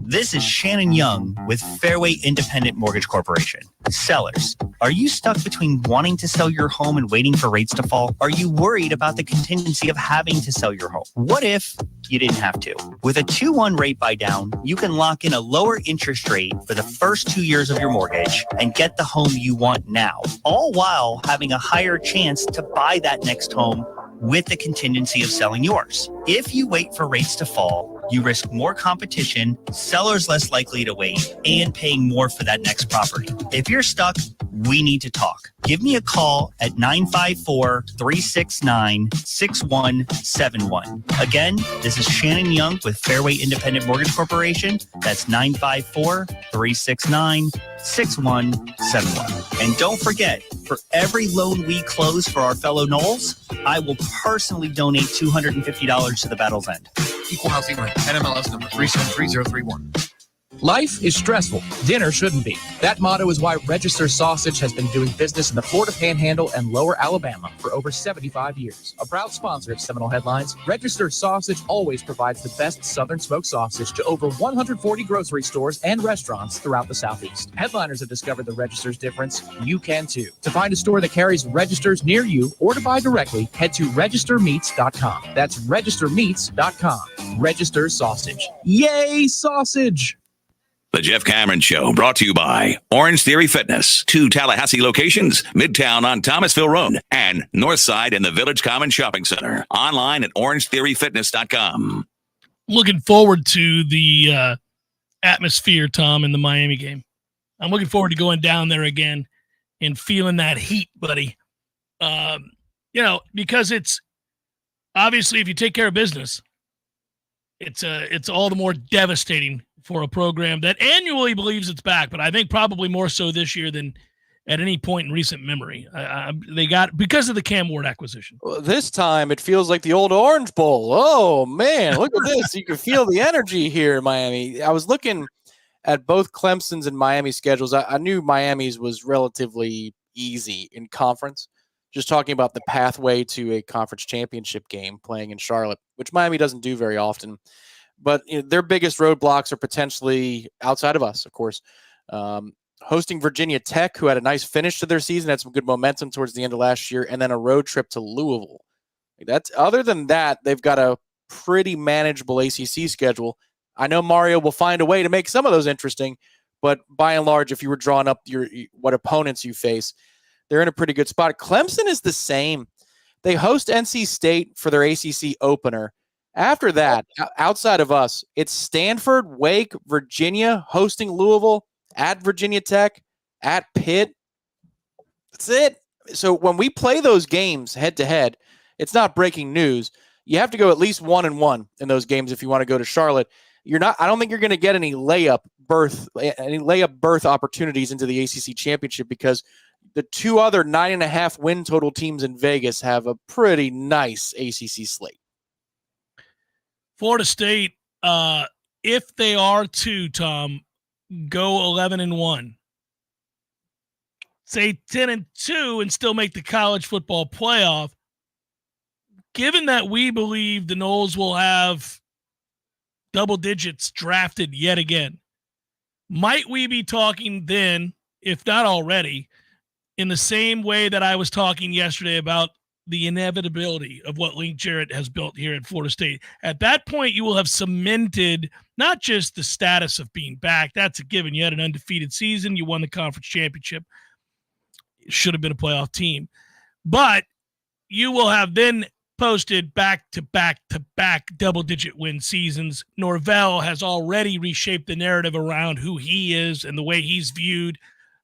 This is Shannon Young with Fairway Independent Mortgage Corporation. Sellers, are you stuck between wanting to sell your home and waiting for rates to fall? Are you worried about the contingency of having to sell your home? What if you didn't have to? With a 2-1 rate buy down, you can lock in a lower interest rate for the first 2 years of your mortgage and get the home you want now, all while having a higher chance to buy that next home with the contingency of selling yours. If you wait for rates to fall, you risk more competition, sellers less likely to wait, and paying more for that next property. If you're stuck, we need to talk. Give me a call at 954-369-6171. Again, this is Shannon Young with Fairway Independent Mortgage Corporation. That's 954-369-6171. And don't forget, for every loan we close for our fellow Noles, I will personally donate $250 to the Battle's End. Equal housing rent. NMLS number 373031. Life is stressful. Dinner shouldn't be. That motto is why Register Sausage has been doing business in the Florida Panhandle and Lower Alabama for over 75 years. A proud sponsor of Seminole Headlines, Register Sausage always provides the best Southern smoked sausage to over 140 grocery stores and restaurants throughout the Southeast. Headliners have discovered the Register's difference. You can too. To find a store that carries Registers near you or to buy directly, head to registermeats.com. That's registermeats.com. Register Sausage. Yay, sausage! The Jeff Cameron Show, brought to you by Orange Theory Fitness. 2 Tallahassee locations, Midtown on Thomasville Road and Northside in the Village Common Shopping Center. Online at orangetheoryfitness.com. Looking forward to the atmosphere, Tom, in the Miami game. I'm looking forward to going down there again and feeling that heat, buddy. Because it's obviously if you take care of business, it's all the more devastating for a program that annually believes it's back, but I think probably more so this year than at any point in recent memory. They got because of the Cam Ward acquisition. Well, this time it feels like the old Orange Bowl. Oh man, look at this! You can feel the energy here in Miami. I was looking at both Clemson's and Miami's schedules. I knew Miami's was relatively easy in conference. Just talking about the pathway to a conference championship game playing in Charlotte, which Miami doesn't do very often. But their biggest roadblocks are potentially outside of us, of course. Hosting Virginia Tech, who had a nice finish to their season, had some good momentum towards the end of last year, and then a road trip to Louisville. Other than that, they've got a pretty manageable ACC schedule. I know Mario will find a way to make some of those interesting, but by and large, if you were drawing up what opponents you face, they're in a pretty good spot. Clemson is the same. They host NC State for their ACC opener. After that, outside of us, it's Stanford, Wake, Virginia, hosting Louisville, at Virginia Tech, at Pitt. That's it. So when we play those games head-to-head, it's not breaking news. You have to go at least 1-1 in those games if you want to go to Charlotte. I don't think you're going to get any layup berth opportunities into the ACC championship because the two other 9.5 win total teams in Vegas have a pretty nice ACC slate. Florida State, if they are to, Tom, go 11-1, say 10-2, and still make the college football playoff. Given that we believe the Noles will have double digits drafted yet again, might we be talking then, if not already, in the same way that I was talking yesterday about the inevitability of what Link Jarrett has built here at Florida State? At that point, you will have cemented not just the status of being back. That's a given. You had an undefeated season. You won the conference championship. It should have been a playoff team. But you will have then posted back-to-back-to-back double-digit win seasons. Norvell has already reshaped the narrative around who he is and the way he's viewed.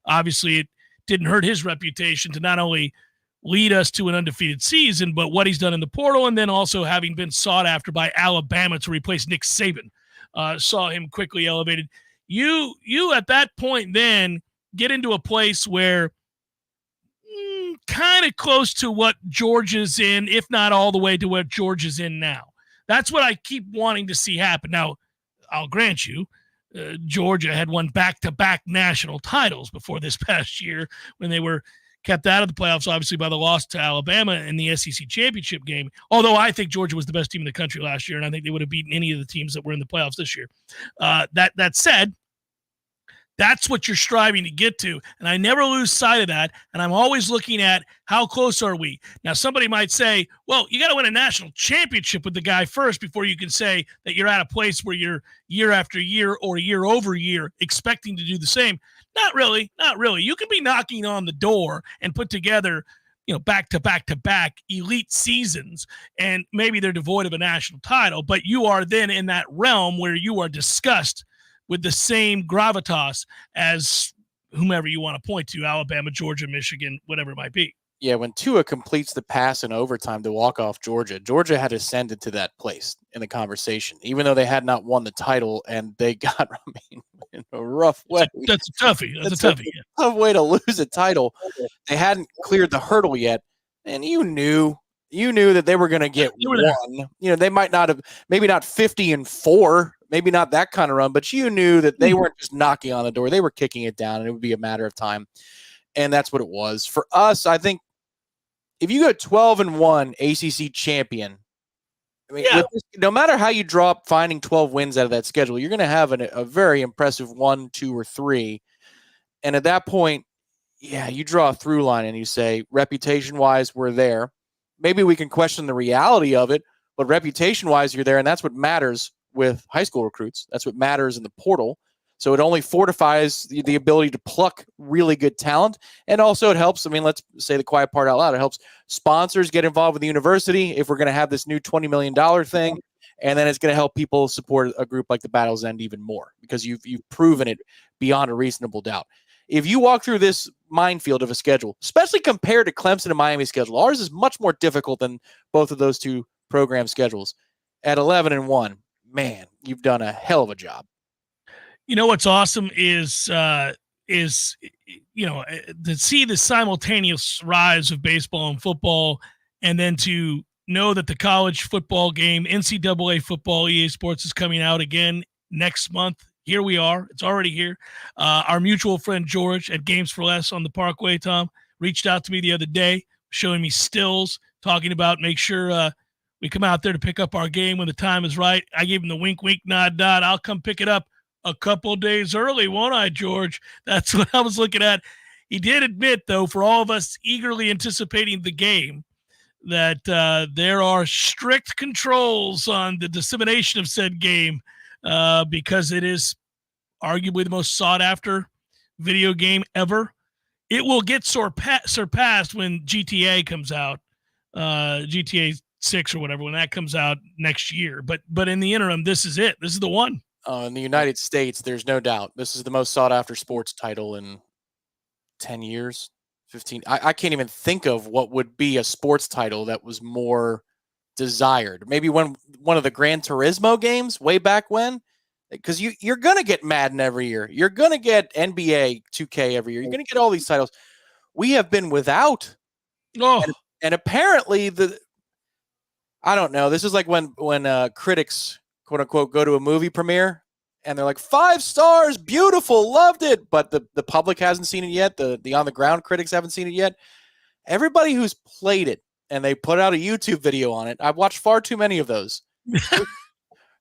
Obviously, it didn't hurt his reputation to not only lead us to an undefeated season, but what he's done in the portal, and then also having been sought after by Alabama to replace Nick Saban, saw him quickly elevated. You at that point then get into a place where kind of close to what Georgia's in, if not all the way to what Georgia's in now. That's what I keep wanting to see happen. Now, I'll grant you, Georgia had won back-to-back national titles before this past year when they were kept out of the playoffs, obviously, by the loss to Alabama in the SEC championship game. Although I think Georgia was the best team in the country last year, and I think they would have beaten any of the teams that were in the playoffs this year. That said, that's what you're striving to get to, and I never lose sight of that, and I'm always looking at how close are we. Now, somebody might say, well, you got to win a national championship with the guy first before you can say that you're at a place where you're year after year or year over year expecting to do the same. Not really. You can be knocking on the door and put together, back-to-back-to-back elite seasons, and maybe they're devoid of a national title, but you are then in that realm where you are discussed with the same gravitas as whomever you want to point to, Alabama, Georgia, Michigan, whatever it might be. Yeah, when Tua completes the pass in overtime to walk off Georgia had ascended to that place in the conversation, even though they had not won the title, and they got, in a rough way. That's a toughie. That's a toughie. A tough way to lose a title. They hadn't cleared the hurdle yet, and you knew that they were going to get one. They might not have, maybe not 50-4, maybe not that kind of run, but you knew that they weren't just knocking on the door. They were kicking it down, and it would be a matter of time. And that's what it was. For us, I think if you go 12-1 ACC champion, no matter how you draw up finding 12 wins out of that schedule, you're going to have a very impressive 1, 2, or 3. And at that point, you draw a through line and you say, reputation-wise, we're there. Maybe we can question the reality of it, but reputation-wise, you're there, and that's what matters with high school recruits. That's what matters in the portal. So it only fortifies the ability to pluck really good talent. And also it helps, let's say the quiet part out loud, it helps sponsors get involved with the university if we're going to have this new $20 million thing. And then it's going to help people support a group like the Battle's End even more because you've proven it beyond a reasonable doubt. If you walk through this minefield of a schedule, especially compared to Clemson and Miami's schedule, ours is much more difficult than both of those two program schedules. At 11-1, man, you've done a hell of a job. You know what's awesome is to see the simultaneous rise of baseball and football, and then to know that the college football game, NCAA football, EA Sports is coming out again next month. Here we are. It's already here. Our mutual friend George at Games for Less on the Parkway, Tom, reached out to me the other day, showing me stills, talking about make sure we come out there to pick up our game when the time is right. I gave him the wink, wink, nod, nod. I'll come pick it up a couple days early, won't I, George? That's what I was looking at. He did admit, though, for all of us eagerly anticipating the game, that there are strict controls on the dissemination of said game because it is arguably the most sought-after video game ever. It will get surpassed when GTA comes out, GTA 6 or whatever, when that comes out next year. But in the interim, this is it. This is the one. In the United States, there's no doubt. This is the most sought-after sports title in 10 years, 15. I can't even think of what would be a sports title that was more desired. Maybe one of the Gran Turismo games way back when, because you're going to get Madden every year. You're going to get NBA 2K every year. You're going to get all these titles. We have been without. And apparently I don't know. This is like when critics, quote unquote, go to a movie premiere and they're like, 5 stars, beautiful, loved it. But the public hasn't seen it yet. The on the ground critics haven't seen it yet. Everybody who's played it and they put out a YouTube video on it, I've watched far too many of those.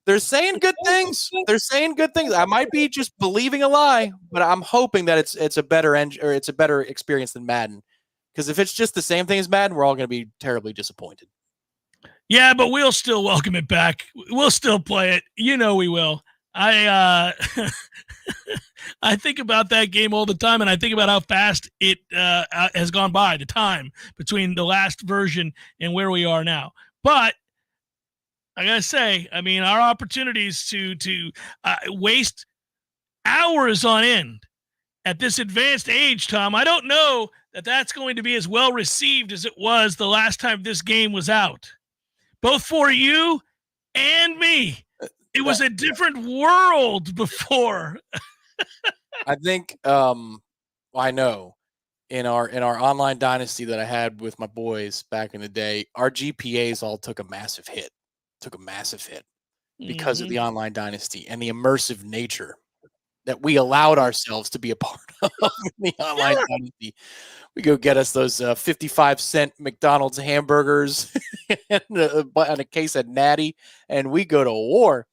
They're saying good things. They're saying good things. I might be just believing a lie, but I'm hoping that it's a better it's a better experience than Madden. Because if it's just the same thing as Madden, we're all going to be terribly disappointed. Yeah, but we'll still welcome it back. We'll still play it. You know we will. I think about that game all the time, and I think about how fast it has gone by, the time between the last version and where we are now. But I gotta say, I mean, our opportunities to waste hours on end at this advanced age, Tom, I don't know that that's going to be as well received as it was the last time this game was out. Both for you and me. It was a different world before. I think I know in our online dynasty that I had with my boys back in the day, our GPAs all took a massive hit. Because of the online dynasty and the immersive nature that we allowed ourselves to be a part of in the online dynasty. We go get us those 55-cent McDonald's hamburgers and a case of Natty, and we go to war.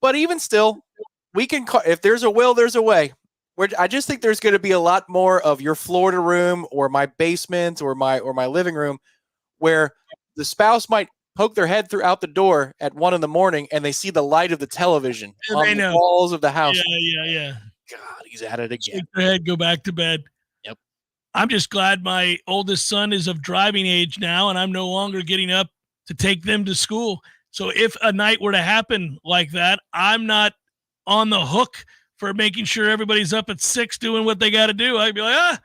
But even still, we can. If there's a will, there's a way. I just think there's going to be a lot more of your Florida room or my basement or my living room, where the spouse might poke their head throughout the door at 1 a.m. and they see the light of the television on the walls of the house. Yeah. God, he's at it again. Shake their head, go back to bed. Yep. I'm just glad my oldest son is of driving age now, and I'm no longer getting up to take them to school. So if a night were to happen like that, I'm not on the hook for making sure everybody's up at 6 doing what they got to do. I'd be like,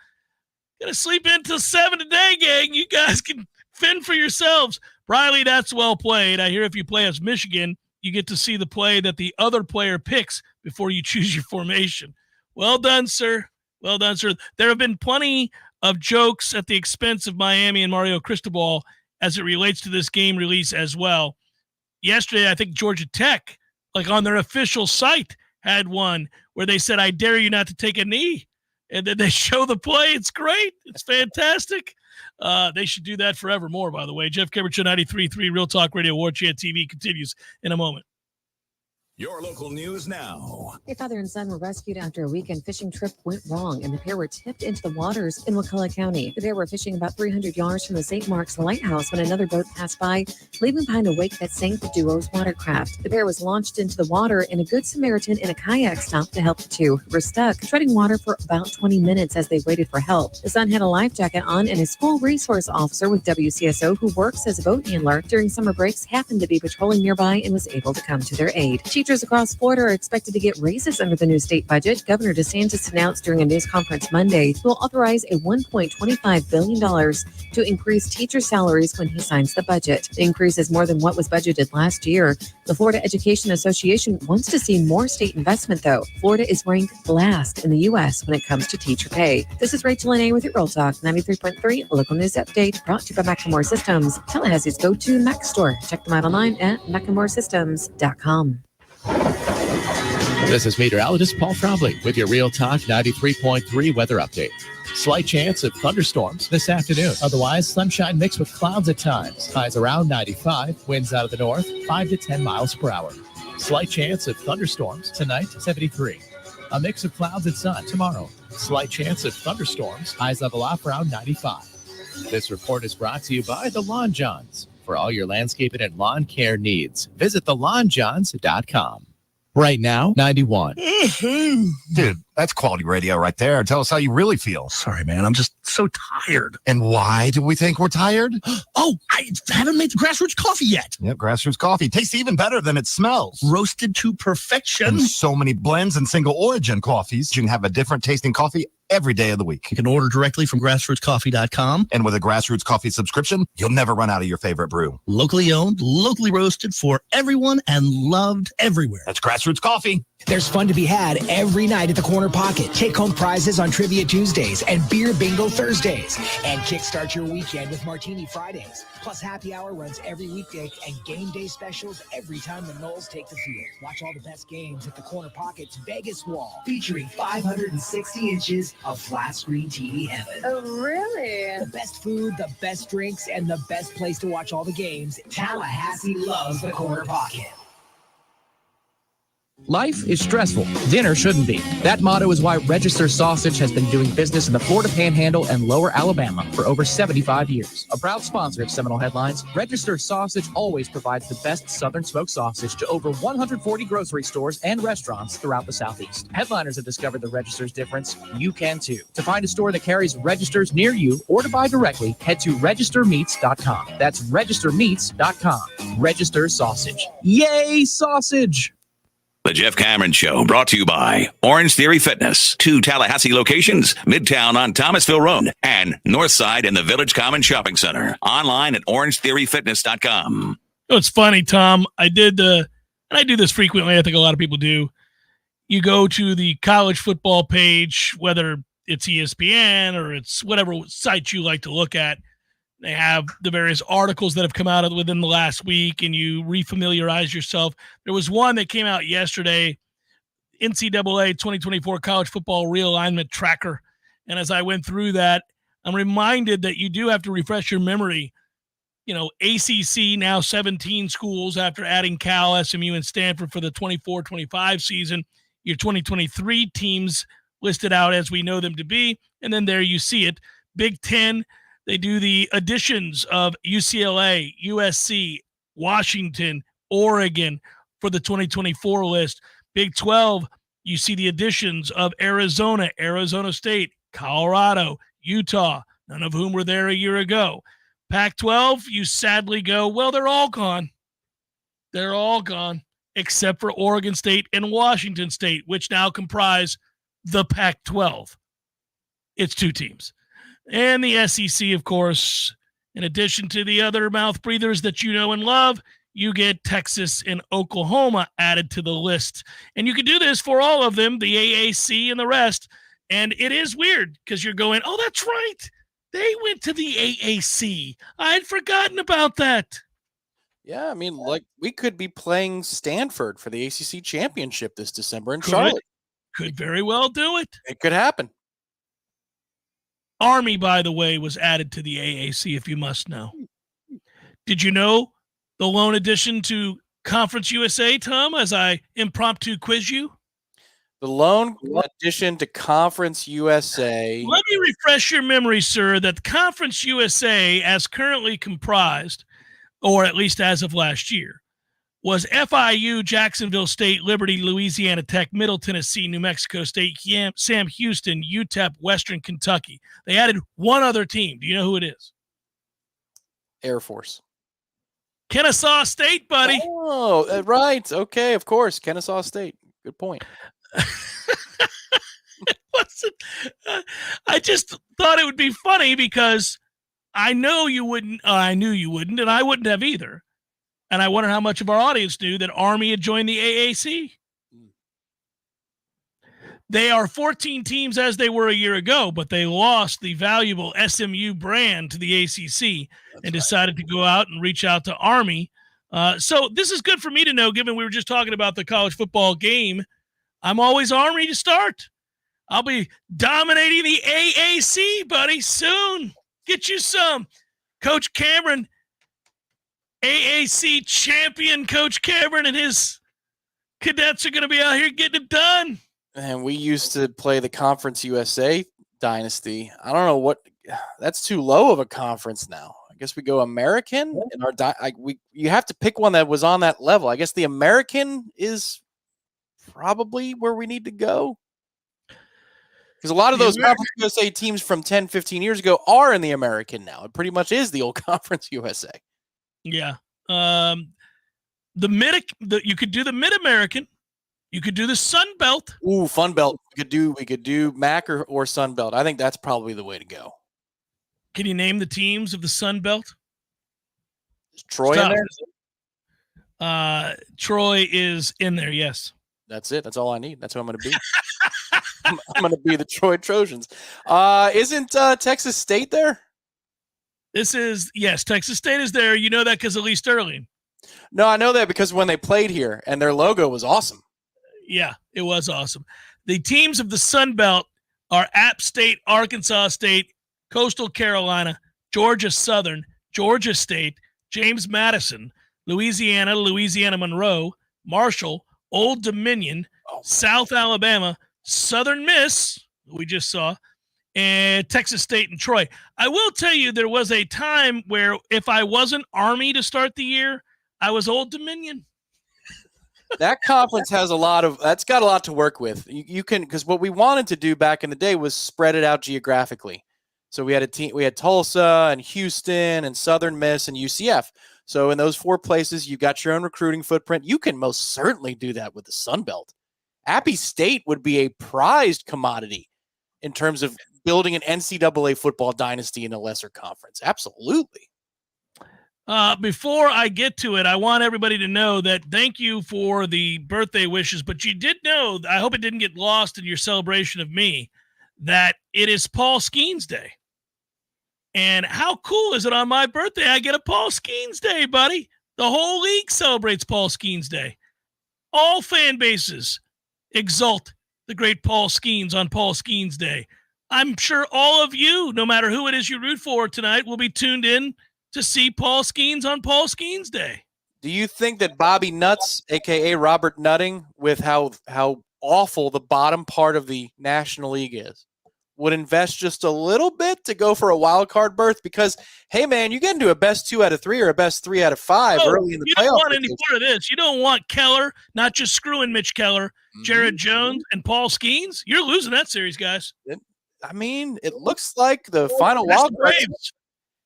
gonna sleep in till 7 today, gang. You guys can fend for yourselves. Riley, that's well played. I hear if you play as Michigan, you get to see the play that the other player picks before you choose your formation. Well done, sir. Well done, sir. There have been plenty of jokes at the expense of Miami and Mario Cristobal as it relates to this game release as well. Yesterday, I think Georgia Tech, like on their official site, had one where they said, I dare you not to take a knee. And then they show the play. It's great. It's fantastic. They should do that forevermore, by the way. Jeff Cameron, 93.3 Real Talk Radio, Warchant TV continues in a moment. Your local news now. A father and son were rescued after a weekend fishing trip went wrong, and the pair were tipped into the waters in McCullough County. The pair were fishing about 300 yards from the St. Mark's Lighthouse when another boat passed by, leaving behind a wake that sank the duo's watercraft. The pair was launched into the water, and a Good Samaritan in a kayak stopped to help the two, who were stuck, treading water for about 20 minutes as they waited for help. The son had a life jacket on, and a school resource officer with WCSO, who works as a boat handler during summer breaks, happened to be patrolling nearby and was able to come to their aid. Chief Teachers across Florida are expected to get raises under the new state budget. Governor DeSantis announced during a news conference Monday he will authorize a $1.25 billion to increase teacher salaries when he signs the budget. The increase is more than what was budgeted last year. The Florida Education Association wants to see more state investment, though. Florida is ranked last in the U.S. when it comes to teacher pay. This is Rachel Lene with your Real Talk 93.3 local news update brought to you by McLemore Systems, Tallahassee's go-to Mac store. Check them out online at McLemoreSystems.com. This is meteorologist Paul Trombley with your Real Talk 93.3 weather update. Slight chance of thunderstorms this afternoon. Otherwise, sunshine mixed with clouds at times. Highs around 95. Winds out of the north, 5 to 10 miles per hour. Slight chance of thunderstorms tonight, 73. A mix of clouds and sun tomorrow. Slight chance of thunderstorms. Highs level off around 95. This report is brought to you by the Lawn Johns. For all your landscaping and lawn care needs, visit thelawnjohns.com. Right now, 91. Dude, that's quality radio right there. Tell us how you really feel. Sorry, man. I'm just so tired. And why do we think we're tired? Oh, I haven't made the grassroots coffee yet. Yep, grassroots coffee. Tastes even better than it smells. Roasted to perfection. And so many blends and single origin coffees. You can have a different tasting coffee every day of the week. You can order directly from grassrootscoffee.com. And with a Grassroots Coffee subscription, you'll never run out of your favorite brew. Locally owned, locally roasted for everyone and loved everywhere. That's Grassroots Coffee. There's fun to be had every night at the Corner Pocket. Take home prizes on Trivia Tuesdays and Beer Bingo Thursdays. And kickstart your weekend with Martini Fridays. Plus happy hour runs every weekday and game day specials every time the Noles take the field. Watch all the best games at the Corner Pocket's Vegas Wall, featuring 560 inches of flat screen TV heaven. Oh, really? The best food, the best drinks, and the best place to watch all the games. Tallahassee loves the Corner Pocket. Life is stressful. Dinner shouldn't be. That motto is why Register Sausage has been doing business in the Florida Panhandle and Lower Alabama for over 75 years. A proud sponsor of Seminole Headlines, Register Sausage always provides the best Southern smoked sausage to over 140 grocery stores and restaurants throughout the Southeast. Headliners have discovered the Register's difference. You can too. To find a store that carries Registers near you or to buy directly, head to registermeats.com. That's registermeats.com. Register Sausage. Yay, sausage! The Jeff Cameron Show, brought to you by Orange Theory Fitness. 2 Tallahassee locations, Midtown on Thomasville Road and Northside in the Village Common Shopping Center. Online at orangetheoryfitness.com. Oh, it's funny, Tom. I did, and I do this frequently. I think a lot of people do. You go to the college football page, whether it's ESPN or it's whatever site you like to look at. They have the various articles that have come out within the last week, and you refamiliarize yourself. There was one that came out yesterday, NCAA 2024 College Football Realignment Tracker. And as I went through that, I'm reminded that you do have to refresh your memory. You know, ACC now 17 schools after adding Cal, SMU, and Stanford for the 24-25 season. Your 2023 teams listed out as we know them to be. And then there you see it. Big Ten, they do the additions of UCLA, USC, Washington, Oregon for the 2024 list. Big 12, you see the additions of Arizona, Arizona State, Colorado, Utah, none of whom were there a year ago. Pac-12, you sadly go, well, they're all gone. They're all gone, except for Oregon State and Washington State, which now comprise the Pac-12. It's 2 teams. And the SEC, of course, in addition to the other mouth breathers that you know and love, you get Texas and Oklahoma added to the list. And you can do this for all of them, the AAC and the rest. And it is weird because you're going, oh, that's right. They went to the AAC. I had forgotten about that. Yeah, I mean, like, we could be playing Stanford for the ACC championship this December in Charlotte. Could very well do it. It could happen. Army, by the way, was added to the AAC, if you must know. Did you know the lone addition to Conference USA, Tom, as I impromptu quiz you? The lone addition to Conference USA. Let me refresh your memory, sir, that Conference USA, as currently comprised, or at least as of last year, was FIU, Jacksonville State, Liberty, Louisiana Tech, Middle Tennessee, New Mexico State, Sam Houston, UTEP, Western Kentucky. They added one other team. Do you know who it is? Air Force. Kennesaw State, buddy. Oh, right. Okay, of course. Kennesaw State. Good point. I just thought it would be funny because I know you wouldn't. I knew you wouldn't, and I wouldn't have either. And I wonder how much of our audience knew that Army had joined the AAC. They are 14 teams as they were a year ago, but they lost the valuable SMU brand to the ACC and decided to go out and reach out to Army. So this is good for me to know, given we were just talking about the college football game. I'm always Army to start. I'll be dominating the AAC, buddy, soon. Get you some. Coach Cameron, AAC champion Coach Cameron and his cadets are going to be out here getting it done. And we used to play the Conference USA dynasty. I don't know what – that's too low of a conference now. I guess we go American. In our you have to pick one that was on that level. I guess the American is probably where we need to go. Because a lot of those Conference USA teams from 10, 15 years ago are in the American now. It pretty much is the old Conference USA. Yeah. You could do the Mid-American. You could do the Sun Belt. Ooh, Fun Belt. We could do MAC or Sun Belt. I think that's probably the way to go. Can you name the teams of the Sun Belt? Is Troy in there? Troy is in there, yes. That's it. That's all I need. That's who I'm going to be. I'm going to be the Troy Trojans. Isn't Texas State there? Yes, Texas State is there. You know that because of Lee Sterling. No, I know that because when they played here and their logo was awesome. Yeah, it was awesome. The teams of the Sun Belt are App State, Arkansas State, Coastal Carolina, Georgia Southern, Georgia State, James Madison, Louisiana Monroe, Marshall, Old Dominion, South Alabama, Southern Miss, we just saw, and Texas State and Troy. I will tell you there was a time where if I wasn't Army to start the year, I was Old Dominion. That conference has that's got a lot to work with. You can, because what we wanted to do back in the day was spread it out geographically. So we had we had Tulsa and Houston and Southern Miss and UCF. So in those 4 places, you got your own recruiting footprint. You can most certainly do that with the Sun Belt. Appy State would be a prized commodity in terms of building an NCAA football dynasty in a lesser conference. Absolutely. Before I get to it, I want everybody to know that thank you for the birthday wishes, but you did know, I hope it didn't get lost in your celebration of me, that it is Paul Skeens Day. And how cool is it on my birthday? I get a Paul Skeens Day, buddy. The whole league celebrates Paul Skeens Day. All fan bases exult the great Paul Skeens on Paul Skeens Day. I'm sure all of you, no matter who it is you root for tonight, will be tuned in to see Paul Skeens on Paul Skeens Day. Do you think that Bobby Nuts, a.k.a. Robert Nutting, with how awful the bottom part of the National League is, would invest just a little bit to go for a wild card berth? Because, hey, man, you get into a best 2 out of 3 or a best 3 out of 5 early in the playoffs. You don't want any part of this. You don't want Keller, not just screwing Mitch Keller, Jared Jones, and Paul Skeens. You're losing that series, guys. It looks like the final wild card.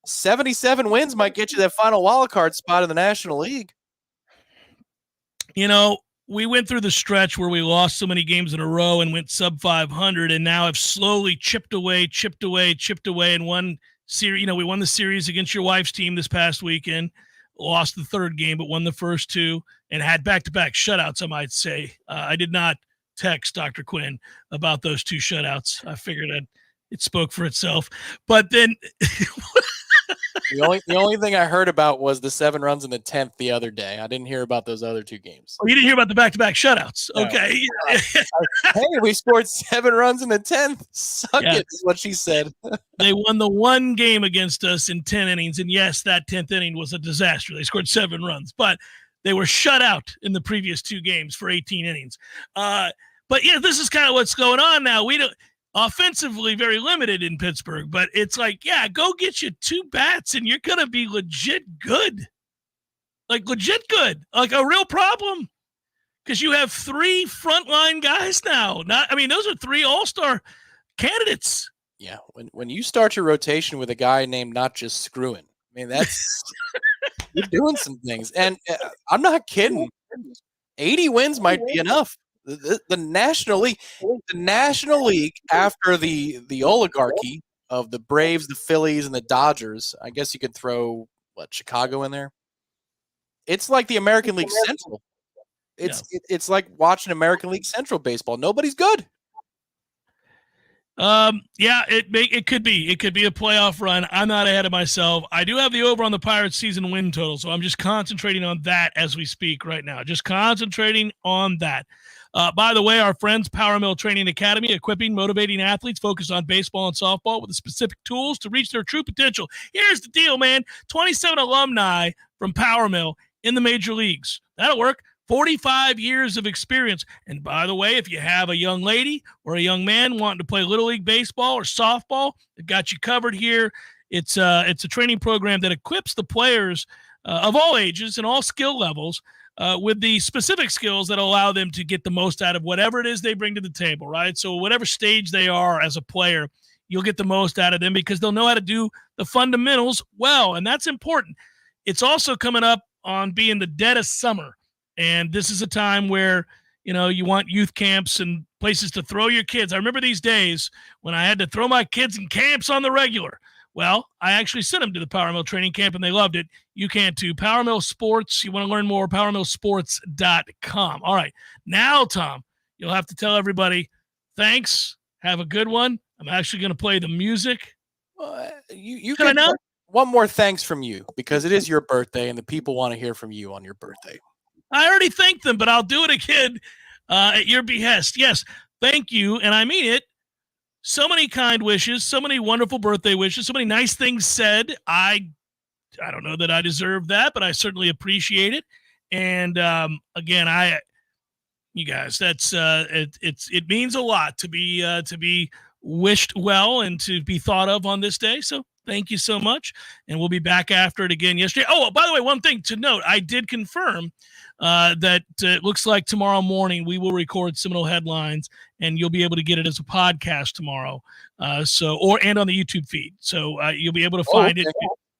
77 wins might get you that final wild card spot in the National League. You know, we went through the stretch where we lost so many games in a row and went sub 500, and now have slowly chipped away, and won series. You know, we won the series against your wife's team this past weekend, lost the 3rd game, but won the first 2, and had back-to-back shutouts, I might say. I did not text Dr. Quinn about those 2 shutouts. I figured it spoke for itself. But then the only thing I heard about was the 7 runs in the 10th the other day. I didn't hear about those other 2 games. Oh, you didn't hear about the back-to-back shutouts. No. Okay. Hey, we scored 7 runs in the 10th. Suck it, is what she said. They won the 1 game against us in 10 innings. And yes, that 10th inning was a disaster. They scored 7 runs, but they were shut out in the previous 2 games for 18 innings. But yeah, this is kind of what's going on now. We don't offensively very limited in Pittsburgh, but it's like, yeah, go get you 2 bats and you're going to be legit good. Like legit good, like a real problem. Because you have 3 frontline guys now. Those are 3 all-star candidates. Yeah. When you start your rotation with a guy named Not Just Screwin', that's You're doing some things. And I'm not kidding. 80 wins might be enough. The National League after the oligarchy of the Braves, the Phillies, and the Dodgers, I guess you could throw Chicago in there. It's like the American League Central. It's like watching American League Central baseball. Nobody's good. Yeah, it could be. It could be a playoff run. I'm not ahead of myself. I do have the over on the Pirates season win total, so I'm just concentrating on that as we speak right now. Just concentrating on that. By the way, our friends, Power Mill Training Academy, equipping, motivating athletes focused on baseball and softball with the specific tools to reach their true potential. Here's the deal, man. 27 alumni from Power Mill in the major leagues. That'll work. 45 years of experience. And by the way, if you have a young lady or a young man wanting to play Little League baseball or softball, they've got you covered here. It's a training program that equips the players of all ages and all skill levels with the specific skills that allow them to get the most out of whatever it is they bring to the table, right? So whatever stage they are as a player, you'll get the most out of them because they'll know how to do the fundamentals well, and that's important. It's also coming up on being the dead of summer. And this is a time where, you want youth camps and places to throw your kids. I remember these days when I had to throw my kids in camps on the regular. Well, I actually sent them to the Power Mill training camp, and they loved it. You can too. Power Mill Sports. You want to learn more, powermillsports.com. All right. Now, Tom, you'll have to tell everybody, thanks. Have a good one. I'm actually going to play the music. You can know one more thanks from you because it is your birthday, and the people want to hear from you on your birthday. I already thanked them, but I'll do it again at your behest. Yes, thank you, and I mean it. So many kind wishes, so many wonderful birthday wishes, so many nice things said. I don't know that I deserve that, but I certainly appreciate it. And again, you guys, that's it means a lot to be wished well and to be thought of on this day. So thank you so much, and we'll be back after it again yesterday. Oh, by the way, one thing to note, I did confirm that it looks like tomorrow morning we will record Seminole Headlines, and you'll be able to get it as a podcast tomorrow. And on the YouTube feed, so you'll be able to find it.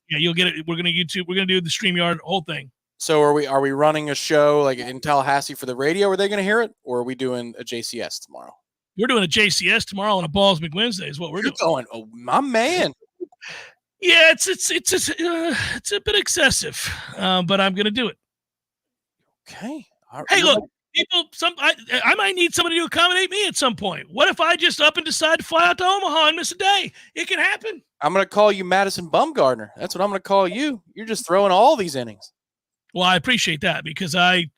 Yeah, you'll get it. We're gonna do the StreamYard whole thing. So are we running a show like in Tallahassee for the radio? Are they gonna hear it, or are we doing a JCS tomorrow? We're doing a JCS tomorrow on a Balls McWednesday is what we're doing. Oh, my man. Yeah, it's a bit excessive, but I'm gonna do it. Okay. Hey, look, people. I might need somebody to accommodate me at some point. What if I just up and decide to fly out to Omaha and miss a day? It can happen. I'm gonna call you Madison Bumgardner. That's what I'm gonna call you. You're just throwing all these innings. Well, I appreciate that because I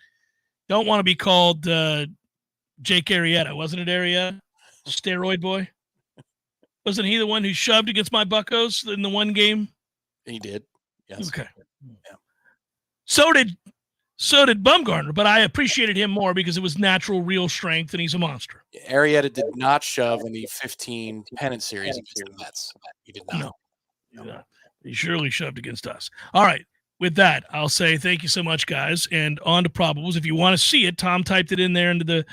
don't want to be called Jake Arrieta. Wasn't it Arrieta? Steroid boy. Wasn't he the one who shoved against my Buccos in the one game? He did. Yes. Okay. Yeah. So did Bumgarner, but I appreciated him more because it was natural, real strength, and he's a monster. Arrieta did not shove in the 15 pennant series against the Mets. He did not. No. He surely shoved against us. All right. With that, I'll say thank you so much, guys, and on to probables. If you want to see it, Tom typed it in there into the